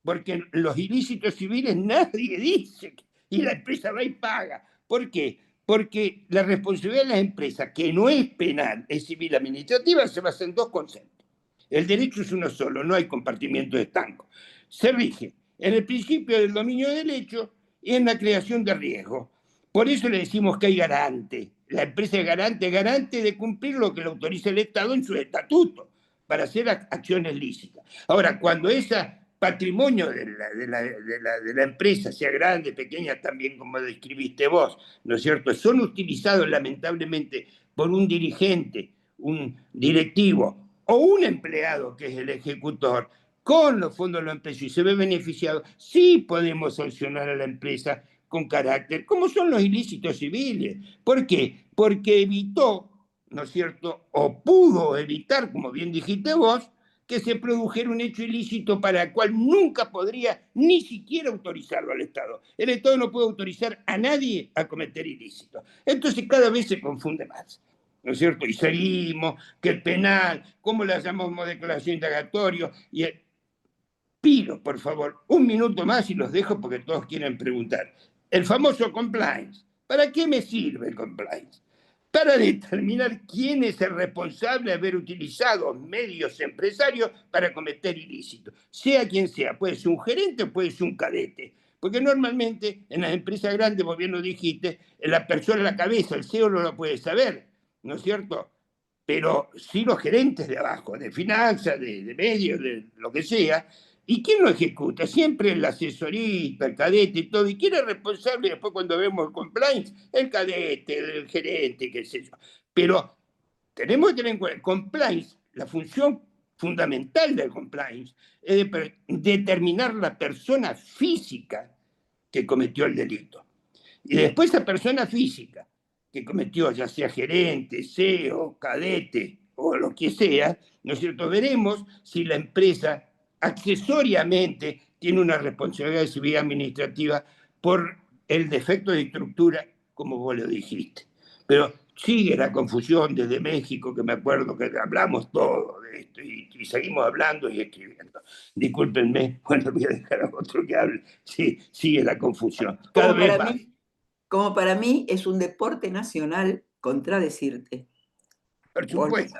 Porque los ilícitos civiles nadie dice, y la empresa va y paga. ¿Por qué? Porque la responsabilidad de la empresa, que no es penal, es civil administrativa, se basa en dos conceptos. El derecho es uno solo, no hay compartimiento de estanco. Se rige en el principio del dominio del hecho y en la creación de riesgo. Por eso le decimos que hay garante. La empresa es garante de cumplir lo que le autoriza el Estado en su estatuto para hacer acciones lícitas. Ahora, cuando ese patrimonio de la empresa, sea grande, pequeña, también como describiste vos, ¿no es cierto?, son utilizados lamentablemente por un dirigente, un directivo o un empleado que es el ejecutor con los fondos de la empresa y se ve beneficiado, sí podemos sancionar a la empresa con carácter, como son los ilícitos civiles. ¿Por qué? Porque evitó, ¿no es cierto?, o pudo evitar, como bien dijiste vos, que se produjera un hecho ilícito para el cual nunca podría ni siquiera autorizarlo al Estado. El Estado no puede autorizar a nadie a cometer ilícitos. Entonces cada vez se confunde más, ¿no es cierto? Y seguimos, que el penal, ¿cómo le llamamos declaración indagatoria? Y pido, por favor, un minuto más y los dejo porque todos quieren preguntar. El famoso compliance. ¿Para qué me sirve el compliance? Para determinar quién es el responsable de haber utilizado medios empresarios para cometer ilícitos. Sea quien sea, puede ser un gerente o puede ser un cadete. Porque normalmente en las empresas grandes, vos bien lo dijiste, la persona a la cabeza, el CEO no lo puede saber, ¿no es cierto? Pero sí los gerentes de abajo, de finanzas, de medios, de lo que sea. ¿Y quién lo ejecuta? Siempre el asesorista, el cadete y todo. ¿Y quién es responsable después cuando vemos el compliance? El cadete, el gerente, qué sé yo. Pero tenemos que tener en cuenta el compliance, la función fundamental del compliance es determinar la persona física que cometió el delito. Y después esa persona física que cometió, ya sea gerente, CEO, cadete o lo que sea, ¿no es cierto? Veremos si la empresa accesoriamente tiene una responsabilidad de civilidad administrativa por el defecto de estructura, como vos lo dijiste. Pero sigue la confusión desde México, que me acuerdo que hablamos todo de esto y seguimos hablando y escribiendo. Discúlpenme, bueno, voy a dejar a otro que hable. Sí, sigue la confusión. Cada vez más. Como para mí es un deporte nacional contradecirte. Por supuesto.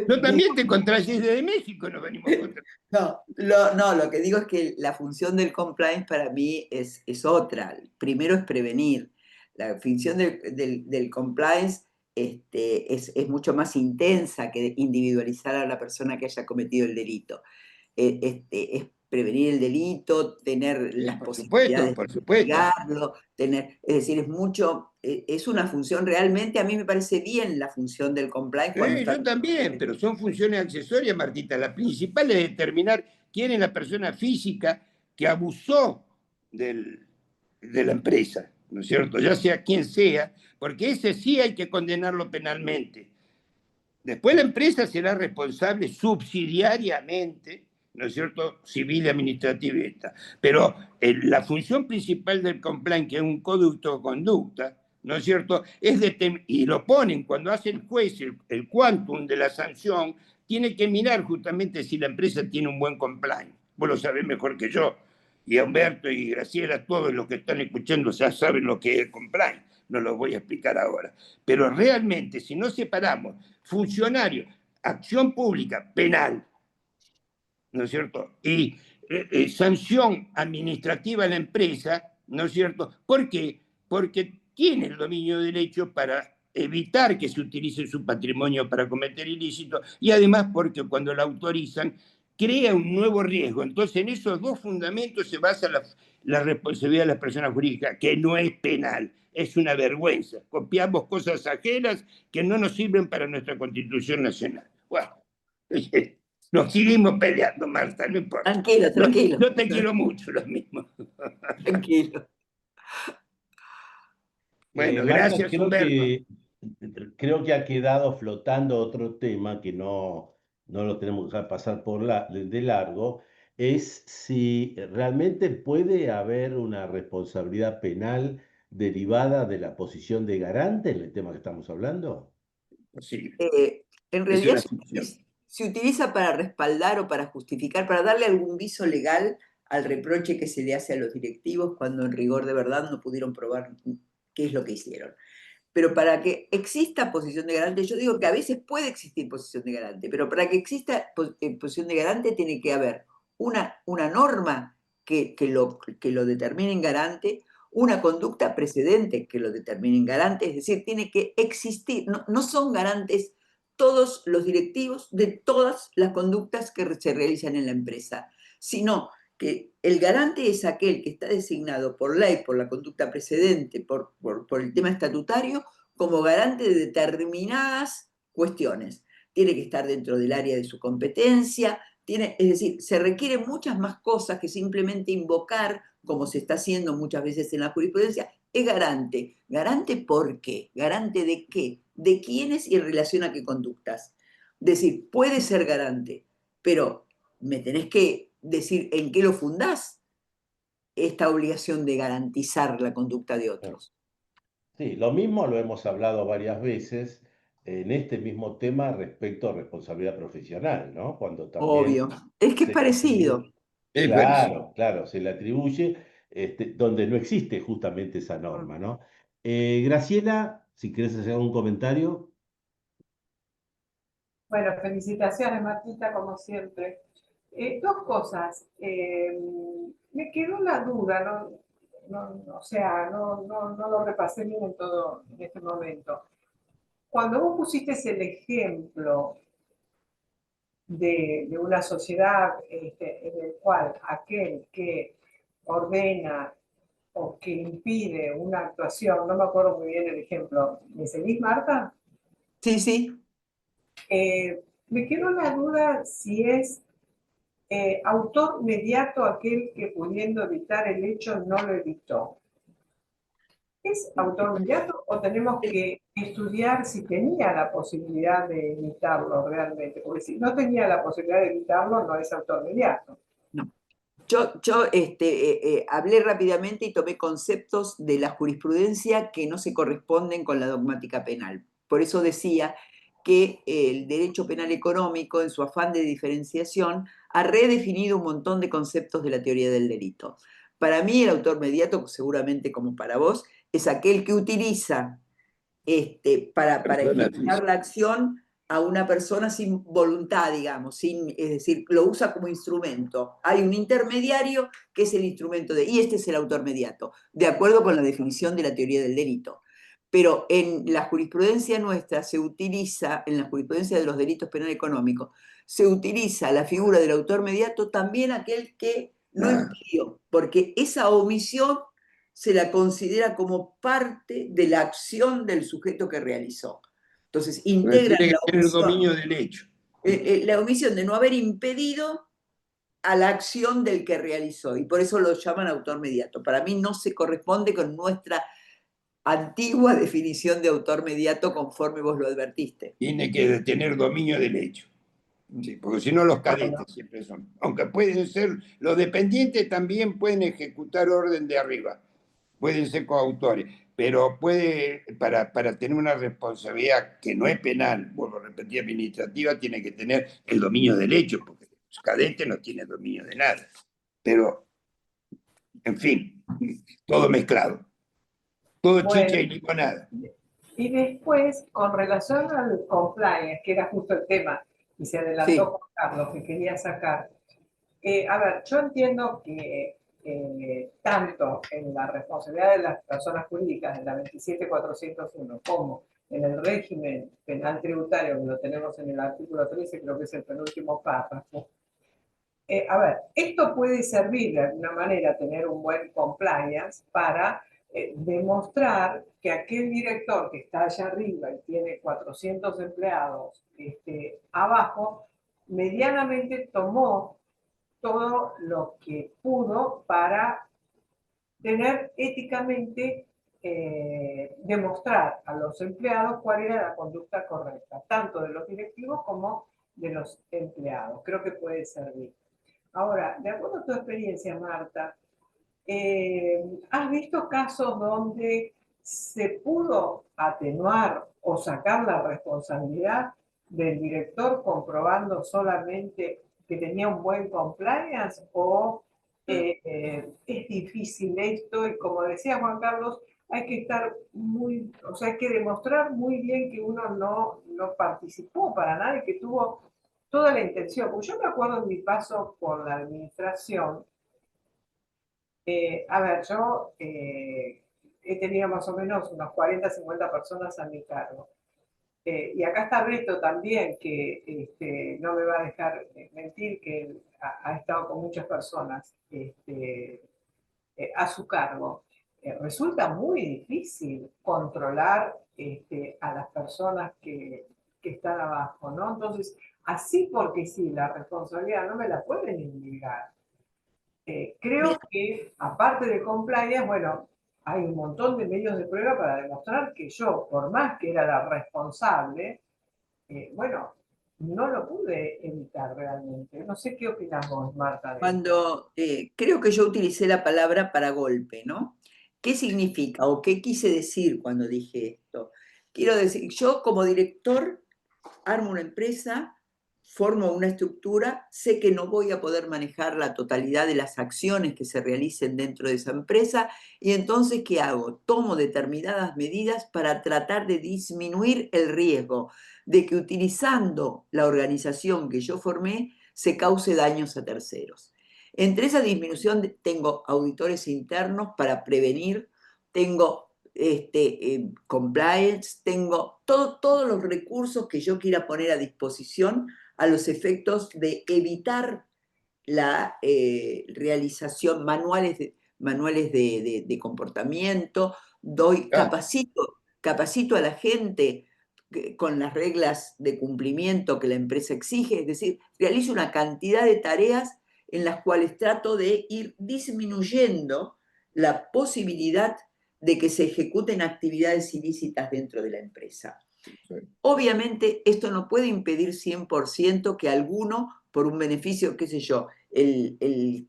No Yo también te contradecís desde México, nos venimos contra. No, lo que digo es que la función del compliance para mí es otra. Primero es prevenir. La función del compliance es mucho más intensa que individualizar a la persona que haya cometido el delito. Es prevenir el delito, tener las posibilidades por de supuesto. investigarlo, es decir, es una función realmente, a mí me parece bien la función del compliance. Yo también, pero son funciones accesorias, Martita. La principal es determinar quién es la persona física que abusó de la empresa, ¿no es cierto? Ya sea quien sea, porque ese sí hay que condenarlo penalmente. Después la empresa será responsable subsidiariamente, ¿no es cierto?, civil y administrativista. Pero la función principal del compliance, que es un código de conducta, ¿no es cierto?, y lo ponen cuando hace el juez el quantum de la sanción, tiene que mirar justamente si la empresa tiene un buen compliance. Vos lo sabés mejor que yo. Y Humberto y Graciela, todos los que están escuchando ya saben lo que es el compliance. No lo voy a explicar ahora. Pero realmente, si no separamos funcionario, acción pública, penal, ¿no es cierto? Y sanción administrativa a la empresa, ¿no es cierto? ¿Por qué? Porque tiene el dominio de derecho para evitar que se utilice su patrimonio para cometer ilícitos y además porque cuando la autorizan crea un nuevo riesgo. Entonces en esos dos fundamentos se basa la responsabilidad de las personas jurídicas, que no es penal. Es una vergüenza. Copiamos cosas ajenas que no nos sirven para nuestra Constitución Nacional. Bueno, nos seguimos peleando, Marta, no importa. Tranquilo. Yo te quiero mucho, lo mismo. Tranquilo. Bueno, Marta, gracias, Humberto. Creo que ha quedado flotando otro tema que no lo tenemos que dejar pasar de largo, es si realmente puede haber una responsabilidad penal derivada de la posición de garante en el tema que estamos hablando. Sí, En es realidad una ficción. se utiliza para respaldar o para justificar, para darle algún viso legal al reproche que se le hace a los directivos cuando en rigor de verdad no pudieron probar qué es lo que hicieron. Pero para que exista posición de garante, yo digo que a veces puede existir posición de garante, pero para que exista posición de garante tiene que haber una norma que lo determine en garante, una conducta precedente que lo determine en garante, es decir, tiene que existir, no son garantes todos los directivos de todas las conductas que se realizan en la empresa, sino que el garante es aquel que está designado por ley, por la conducta precedente, por el tema estatutario, como garante de determinadas cuestiones. Tiene que estar dentro del área de su competencia, es decir, se requieren muchas más cosas que simplemente invocar, como se está haciendo muchas veces en la jurisprudencia, es garante. ¿Garante por qué? ¿Garante de qué? ¿De quiénes y en relación a qué conductas? Es decir, puede ser garante, pero me tenés que decir en qué lo fundás esta obligación de garantizar la conducta de otros. Sí, lo mismo lo hemos hablado varias veces en este mismo tema respecto a responsabilidad profesional, ¿no? Cuando también Obvio, es que es se le parecido. atribuye, claro, se le atribuye donde no existe justamente esa norma, ¿no? Graciela, si quieres hacer un comentario. Bueno, felicitaciones, Martita, como siempre. Dos cosas. Me quedó la duda, o sea, no lo repasé bien en este momento. Cuando vos pusiste el ejemplo de una sociedad en el cual aquel que ordena o que impide una actuación, no me acuerdo muy bien el ejemplo, ¿me seguís, Marta? Sí. Me quedó la duda si es autor mediato aquel que pudiendo evitar el hecho no lo evitó. ¿Es autor mediato o tenemos que estudiar si tenía la posibilidad de evitarlo realmente? Porque si no tenía la posibilidad de evitarlo, no es autor mediato. No. Yo hablé rápidamente y tomé conceptos de la jurisprudencia que no se corresponden con la dogmática penal. Por eso decía que el derecho penal económico, en su afán de diferenciación, ha redefinido un montón de conceptos de la teoría del delito. Para mí, el autor mediato, seguramente como para vos, es aquel que utiliza para Persona ejecutar física. la acción a una persona sin voluntad, digamos, es decir, lo usa como instrumento. Hay un intermediario que es el instrumento y este es el autor mediato, de acuerdo con la definición de la teoría del delito. Pero en la jurisprudencia nuestra se utiliza, en la jurisprudencia de los delitos penal económicos, se utiliza la figura del autor mediato también aquel que no impidió, porque esa omisión se la considera como parte de la acción del sujeto que realizó. Entonces, Pero integran tiene que tener dominio del hecho. la omisión de no haber impedido a la acción del que realizó, y por eso lo llaman autor mediato. Para mí no se corresponde con nuestra antigua definición de autor mediato conforme vos lo advertiste. Tiene que tener dominio del hecho. Sí, porque si no los cadetes siempre son. Aunque pueden ser, los dependientes también pueden ejecutar orden de arriba, pueden ser coautores, pero para tener una responsabilidad que no es penal, vuelvo a repetir, administrativa, tiene que tener el dominio del hecho, porque los cadetes no tienen dominio de nada. Pero, en fin, todo mezclado, todo chicha y limonada. Y después, con relación al compliance, que era justo el tema, y se adelantó Sí. Juan Carlos, que quería sacar. A ver, yo entiendo que tanto en la responsabilidad de las personas jurídicas, en la 27401, como en el régimen penal tributario, que lo tenemos en el artículo 13, creo que es el penúltimo párrafo. A ver, esto puede servir de alguna manera, tener un buen compliance para demostrar que aquel director que está allá arriba y tiene 400 empleados abajo, medianamente tomó todo lo que pudo para tener éticamente, demostrar a los empleados cuál era la conducta correcta, tanto de los directivos como de los empleados. Creo que puede servir. Ahora, de acuerdo a tu experiencia, Marta, ¿has visto casos donde se pudo atenuar o sacar la responsabilidad del director comprobando solamente que tenía un buen compliance? ¿O es difícil esto? Y como decía Juan Carlos, hay que estar o sea, hay que demostrar muy bien que uno no participó para nada y que tuvo toda la intención. Porque yo me acuerdo en mi paso por la administración, a ver, yo he tenido más o menos unos 40, 50 personas a mi cargo. Y acá está Beto también, que no me va a dejar mentir, que ha estado con muchas personas a su cargo. Resulta muy difícil controlar a las personas que están abajo, ¿no? Entonces, así porque sí, la responsabilidad no me la pueden indicar. Creo que, aparte de compliance, bueno, hay un montón de medios de prueba para demostrar que yo, por más que era la responsable, bueno, no lo pude evitar realmente. No sé qué opinas vos, Marta. Cuando creo que yo utilicé la palabra para golpe, ¿no? ¿Qué significa o qué quise decir cuando dije esto? Quiero decir, yo como director armo una empresa, formo una estructura, sé que no voy a poder manejar la totalidad de las acciones que se realicen dentro de esa empresa y entonces, ¿qué hago? Tomo determinadas medidas para tratar de disminuir el riesgo de que utilizando la organización que yo formé se cause daños a terceros. Entre esa disminución tengo auditores internos para prevenir, tengo compliance, tengo todos los recursos que yo quiera poner a disposición a los efectos de evitar la realización, manuales de comportamiento, capacito a la gente con las reglas de cumplimiento que la empresa exige, es decir, realizo una cantidad de tareas en las cuales trato de ir disminuyendo la posibilidad de que se ejecuten actividades ilícitas dentro de la empresa. Obviamente, esto no puede impedir 100% que alguno, por un beneficio, qué sé yo, el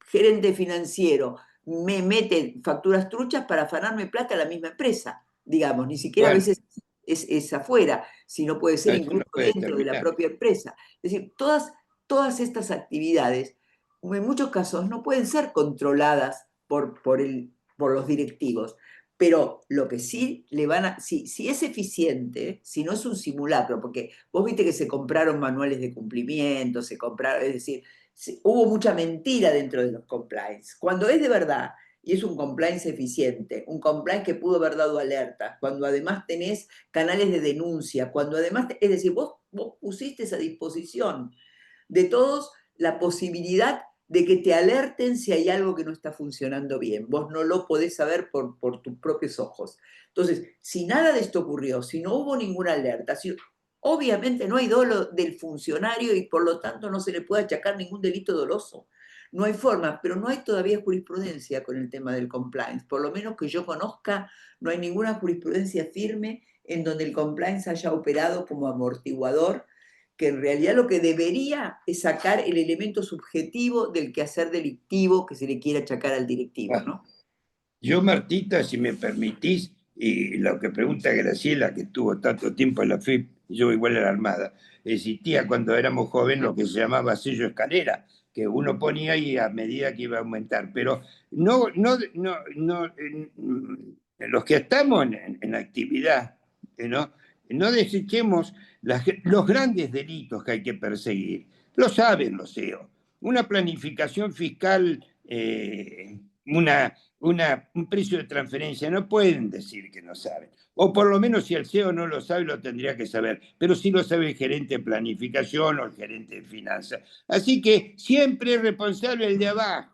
gerente financiero me mete facturas truchas para afanarme plata a la misma empresa, digamos, ni siquiera a Bueno, veces es afuera, sino puede ser eso no incluso puede dentro de la terminar. propia empresa. Es decir, todas estas actividades, en muchos casos, no pueden ser controladas por los directivos. Pero lo que sí le van a, si es eficiente, si no es un simulacro, porque vos viste que se compraron manuales de cumplimiento, se compraron, es decir, hubo mucha mentira dentro de los compliance. Cuando es de verdad y es un compliance eficiente, un compliance que pudo haber dado alertas, cuando además tenés canales de denuncia, cuando además, es decir, vos pusiste a disposición de todos la posibilidad de que te alerten si hay algo que no está funcionando bien. Vos no lo podés saber por tus propios ojos. Entonces, si nada de esto ocurrió, si no hubo ninguna alerta, obviamente no hay dolo del funcionario y por lo tanto no se le puede achacar ningún delito doloso. No hay forma, pero no hay todavía jurisprudencia con el tema del compliance. Por lo menos que yo conozca, no hay ninguna jurisprudencia firme en donde el compliance haya operado como amortiguador, que en realidad lo que debería es sacar el elemento subjetivo del quehacer delictivo que se le quiere achacar al directivo, Ah, ¿no? yo, Martita, si me permitís, y lo que pregunta Graciela, que estuvo tanto tiempo en la FIP, yo igual en la Armada, existía cuando éramos jóvenes lo que se llamaba sello escalera, que uno ponía y a medida que iba a aumentar, pero los que estamos en actividad, no desechemos los grandes delitos que hay que perseguir. Lo saben los CEO. Una planificación fiscal, un precio de transferencia, no pueden decir que no saben. O por lo menos si el CEO no lo sabe, lo tendría que saber. Pero sí lo sabe el gerente de planificación o el gerente de finanzas. Así que siempre es responsable el de abajo.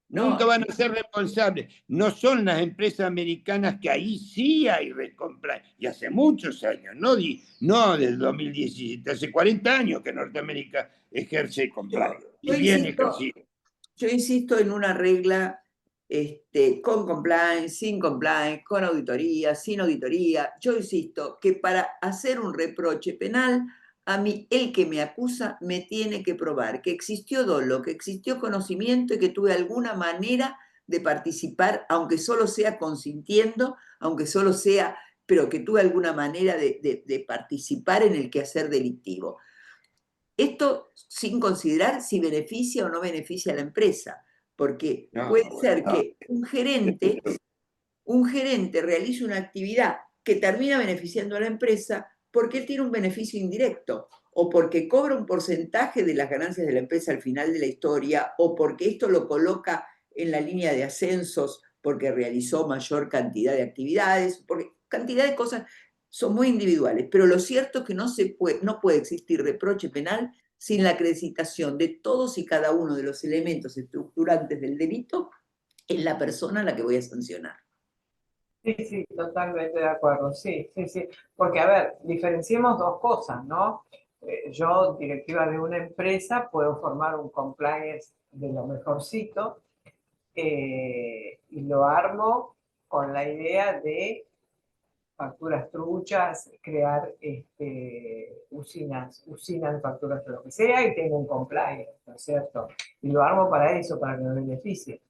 No, Nunca van a ser responsables. No son las empresas americanas que ahí sí hay recompra. Y hace muchos años, no del 2017, hace 40 años que Norteamérica ejerce yo, compliance. Y yo bien insisto, ejercido. yo insisto en una regla con compliance, sin compliance, con auditoría, sin auditoría. Yo insisto que para hacer un reproche penal, a mí el que me acusa me tiene que probar que existió dolo, que existió conocimiento y que tuve alguna manera de participar, aunque solo sea consintiendo, aunque solo sea, pero que tuve alguna manera de participar en el quehacer delictivo. Esto sin considerar si beneficia o no beneficia a la empresa, porque No, puede ser no. que un gerente realice una actividad que termina beneficiando a la empresa porque él tiene un beneficio indirecto, o porque cobra un porcentaje de las ganancias de la empresa al final de la historia, o porque esto lo coloca en la línea de ascensos porque realizó mayor cantidad de actividades, porque cantidad de cosas son muy individuales, pero lo cierto es que no puede existir reproche penal sin la acreditación de todos y cada uno de los elementos estructurantes del delito en la persona a la que voy a sancionar. Sí, sí, totalmente de acuerdo, sí, sí, sí. Porque, a ver, diferenciemos dos cosas, ¿no? Yo, directiva de una empresa, puedo formar un compliance de lo mejorcito y lo armo con la idea de facturas truchas, crear usinas de facturas de lo que sea y tengo un compliance, ¿no es cierto? Y lo armo para eso, para que me beneficie.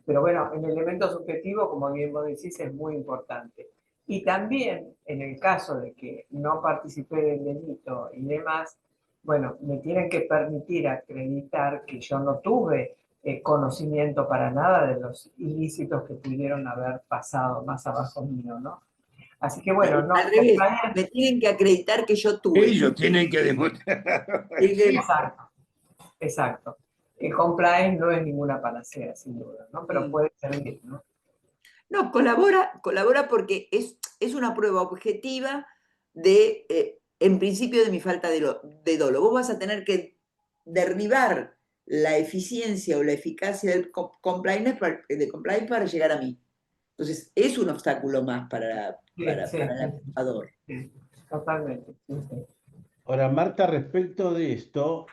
Pero bueno, el elemento subjetivo, como bien vos decís, es muy importante. Y también, en el caso de que no participé del delito y demás, bueno, me tienen que permitir acreditar que yo no tuve conocimiento para nada de los ilícitos que pudieron haber pasado más abajo mío, ¿no? Así que bueno, no, Al revés, me compliance, tienen que acreditar que yo tuve. Ellos tienen que demostrar. Sí. exacto, exacto. El compliance no es ninguna panacea, sin duda, ¿no? Pero puede servir, ¿no? No, colabora porque es una prueba objetiva en principio, de mi falta de dolo. Vos vas a tener que derribar la eficiencia o la eficacia del compliance para llegar a mí. Entonces, es un obstáculo más Sí, sí, para el acusador. sí, totalmente. Sí, sí. Ahora, Marta, respecto de esto,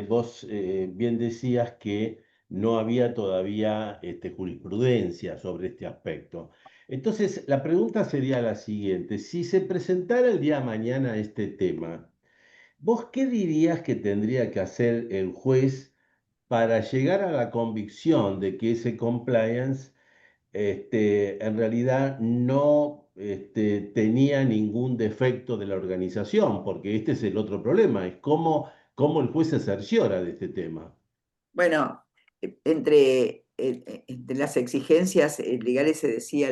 vos bien decías que no había todavía jurisprudencia sobre este aspecto. Entonces, la pregunta sería la siguiente: si se presentara el día de mañana este tema, ¿vos qué dirías que tendría que hacer el juez para llegar a la convicción de que ese compliance en realidad no tenía ningún defecto de la organización, porque este es el otro problema, es cómo el juez se cerciora de este tema. Bueno, entre las exigencias legales se decía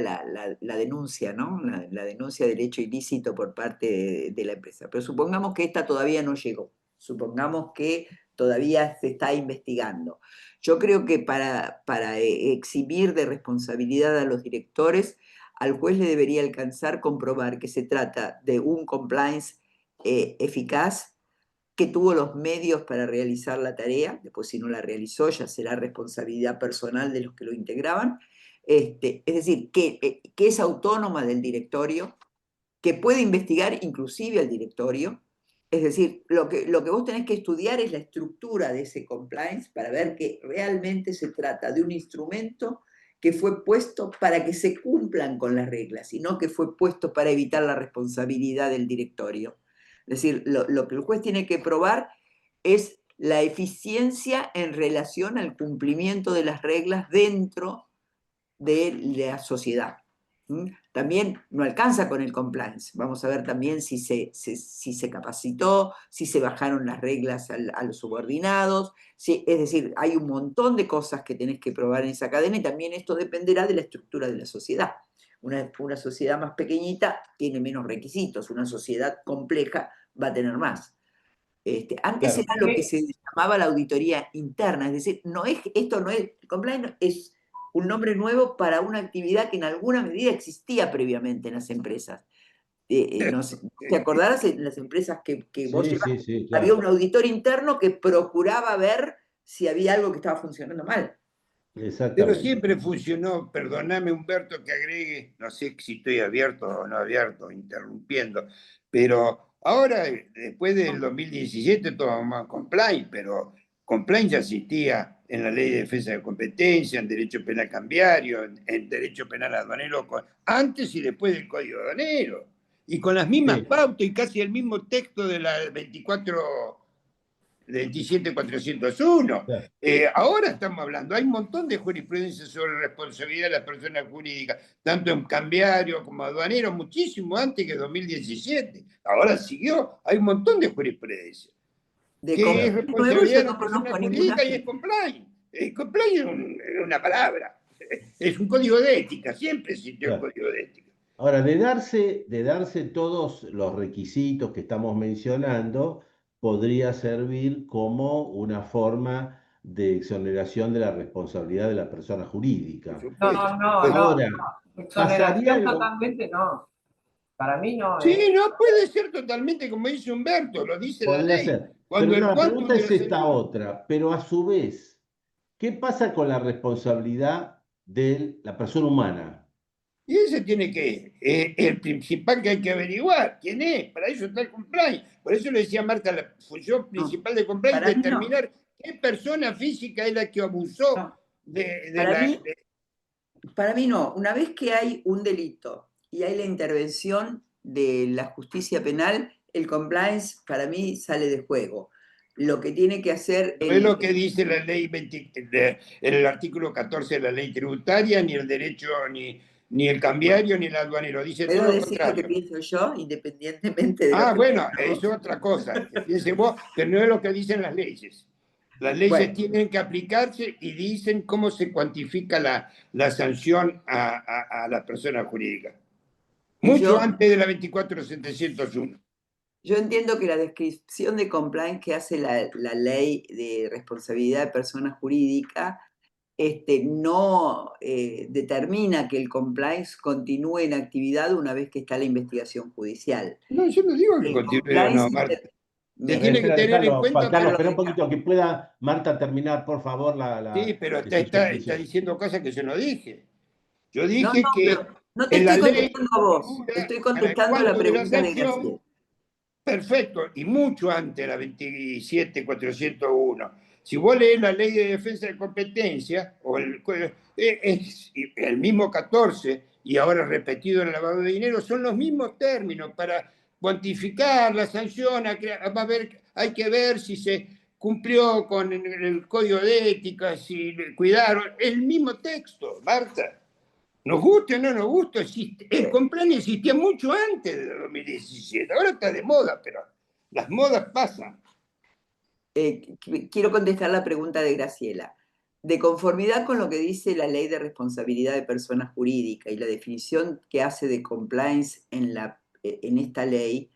la denuncia, ¿no? La denuncia del hecho ilícito por parte de la empresa. Pero supongamos que esta todavía no llegó. Supongamos que todavía se está investigando. Yo creo que para eximir de responsabilidad a los directores, al juez le debería alcanzar comprobar que se trata de un compliance eficaz, que tuvo los medios para realizar la tarea. Después, si no la realizó, ya será responsabilidad personal de los que lo integraban. Es decir, que es autónoma del directorio, que puede investigar inclusive al directorio. Es decir, lo que vos tenés que estudiar es la estructura de ese compliance para ver que realmente se trata de un instrumento que fue puesto para que se cumplan con las reglas, y no que fue puesto para evitar la responsabilidad del directorio. Es decir, lo que el juez tiene que probar es la eficiencia en relación al cumplimiento de las reglas dentro de la sociedad. También no alcanza con el compliance. Vamos a ver también si se capacitó, si se bajaron las reglas a los subordinados. Es decir, hay un montón de cosas que tenés que probar en esa cadena, y también esto dependerá de la estructura de la sociedad. Una sociedad más pequeñita tiene menos requisitos, una sociedad compleja va a tener más. Antes Claro. era lo que se llamaba la auditoría interna, es decir, esto no es, compliance es un nombre nuevo para una actividad que en alguna medida existía previamente en las empresas. No sé, ¿te acordarás en las empresas que vos Sí, llevas? sí, Había claro. un auditor interno que procuraba ver si había algo que estaba funcionando mal. Pero Exactamente. siempre funcionó, perdóname Humberto que agregue, no sé si estoy abierto o no abierto, interrumpiendo, pero ahora, después del 2017, todo más compliance, pero compliance ya existía en la Ley de Defensa de Competencia, en Derecho Penal Cambiario, en Derecho Penal Aduanero, antes y después del Código Aduanero, y con las mismas Sí, pautas y casi el mismo texto de la 27401. claro. Ahora estamos hablando, hay un montón de jurisprudencia sobre responsabilidad de las personas jurídicas, tanto en cambiario como aduanero, muchísimo antes que 2017. Ahora siguió, hay un montón de jurisprudencia. De ¿Qué es compliance nuevo responsabilidad yo de no la persona conozco jurídica? ninguna. Y es compliance. Compliance es una palabra, es un código de ética, siempre existió el Claro. código de ética. Ahora, de darse todos los requisitos que estamos mencionando, podría servir como una forma de exoneración de la responsabilidad de la persona Por jurídica. supuesto. Ahora, pasaría Exoneración algo, totalmente no. Para mí no, Sí, ¿eh? no puede ser totalmente como dice Humberto, lo dice la podría ley. ser. Pero Cuando no, el la quantum pregunta de es la esta sanción. otra, pero a su vez, ¿qué pasa con la responsabilidad de la persona humana? Y ese tiene que, el principal que hay que averiguar, quién es, para eso está el compliance. Por eso le decía a Marta, la función No, principal de compliance para es mí no. determinar qué persona física es la que abusó No. de Para la... mí, para mí no. Una vez que hay un delito y hay la intervención de la justicia penal, el compliance para mí sale de juego. Lo que tiene que hacer No es lo que dice la ley 20, el artículo 14 de la ley tributaria, ni el derecho, ni el bueno, cambiario, ni el aduanero. Dice todo puedo lo decir lo que contrario. pienso yo, independientemente de lo Ah, que bueno, pienso es vos. otra cosa. Que piense vos, que no es lo que dicen las leyes. Las leyes Bueno, tienen que aplicarse y dicen cómo se cuantifica la sanción a la persona jurídica. y Mucho antes de la 24701. yo entiendo que la descripción de compliance que hace la ley de responsabilidad de persona jurídica no determina que el compliance continúe en actividad una vez que está la investigación judicial. No, yo no digo que El continúe o no, compliance Marta. Se me tiene que Espera, tener en déjalo, Juan cuenta Carlos, que... espera un poquito que pueda Marta terminar, por favor, Sí, pero su está exposición. diciendo cosas que yo no dije. Yo no, dije pero que no te en la estoy ley contestando a vos, te figura estoy para el contestando a la cuanto de la pregunta de sanción. Graciela. Perfecto, y mucho antes de la 27401. Si vos lees la ley de defensa de competencia, o es el mismo 14, y ahora repetido en el lavado de dinero, son los mismos términos para cuantificar la sanción. Va a ver, hay que ver si se cumplió con el código de ética, si le cuidaron, el mismo texto, Marta. Nos guste o no nos guste, el compliance existía mucho antes de 2017. Ahora está de moda, pero las modas pasan. Quiero contestar la pregunta de Graciela. De conformidad con lo que dice la Ley de Responsabilidad de Personas Jurídicas y la definición que hace de compliance en esta ley,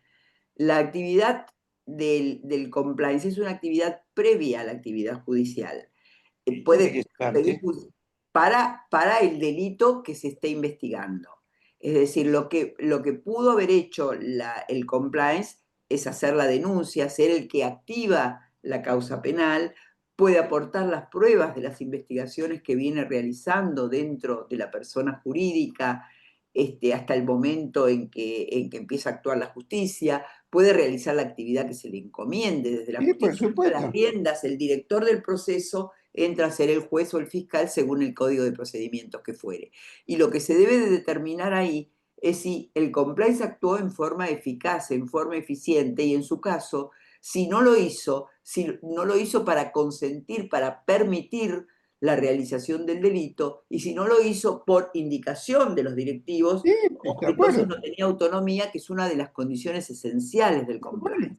la actividad del compliance es una actividad previa a la actividad judicial. Puede pedir para el delito que se esté investigando. Es decir, lo que pudo haber hecho el compliance es hacer la denuncia, ser el que activa la causa penal, puede aportar las pruebas de las investigaciones que viene realizando dentro de la persona jurídica hasta el momento en que empieza a actuar la justicia, puede realizar la actividad que se le encomiende desde la justicia. Por supuesto. Las riendas, el director del proceso entra a ser el juez o el fiscal según el código de procedimientos que fuere. Y lo que se debe de determinar ahí es si el compliance actuó en forma eficaz, en forma eficiente, y en su caso, si no lo hizo para consentir, para permitir la realización del delito, y si no lo hizo por indicación de los directivos, o que entonces no tenía autonomía, que es una de las condiciones esenciales del compliance.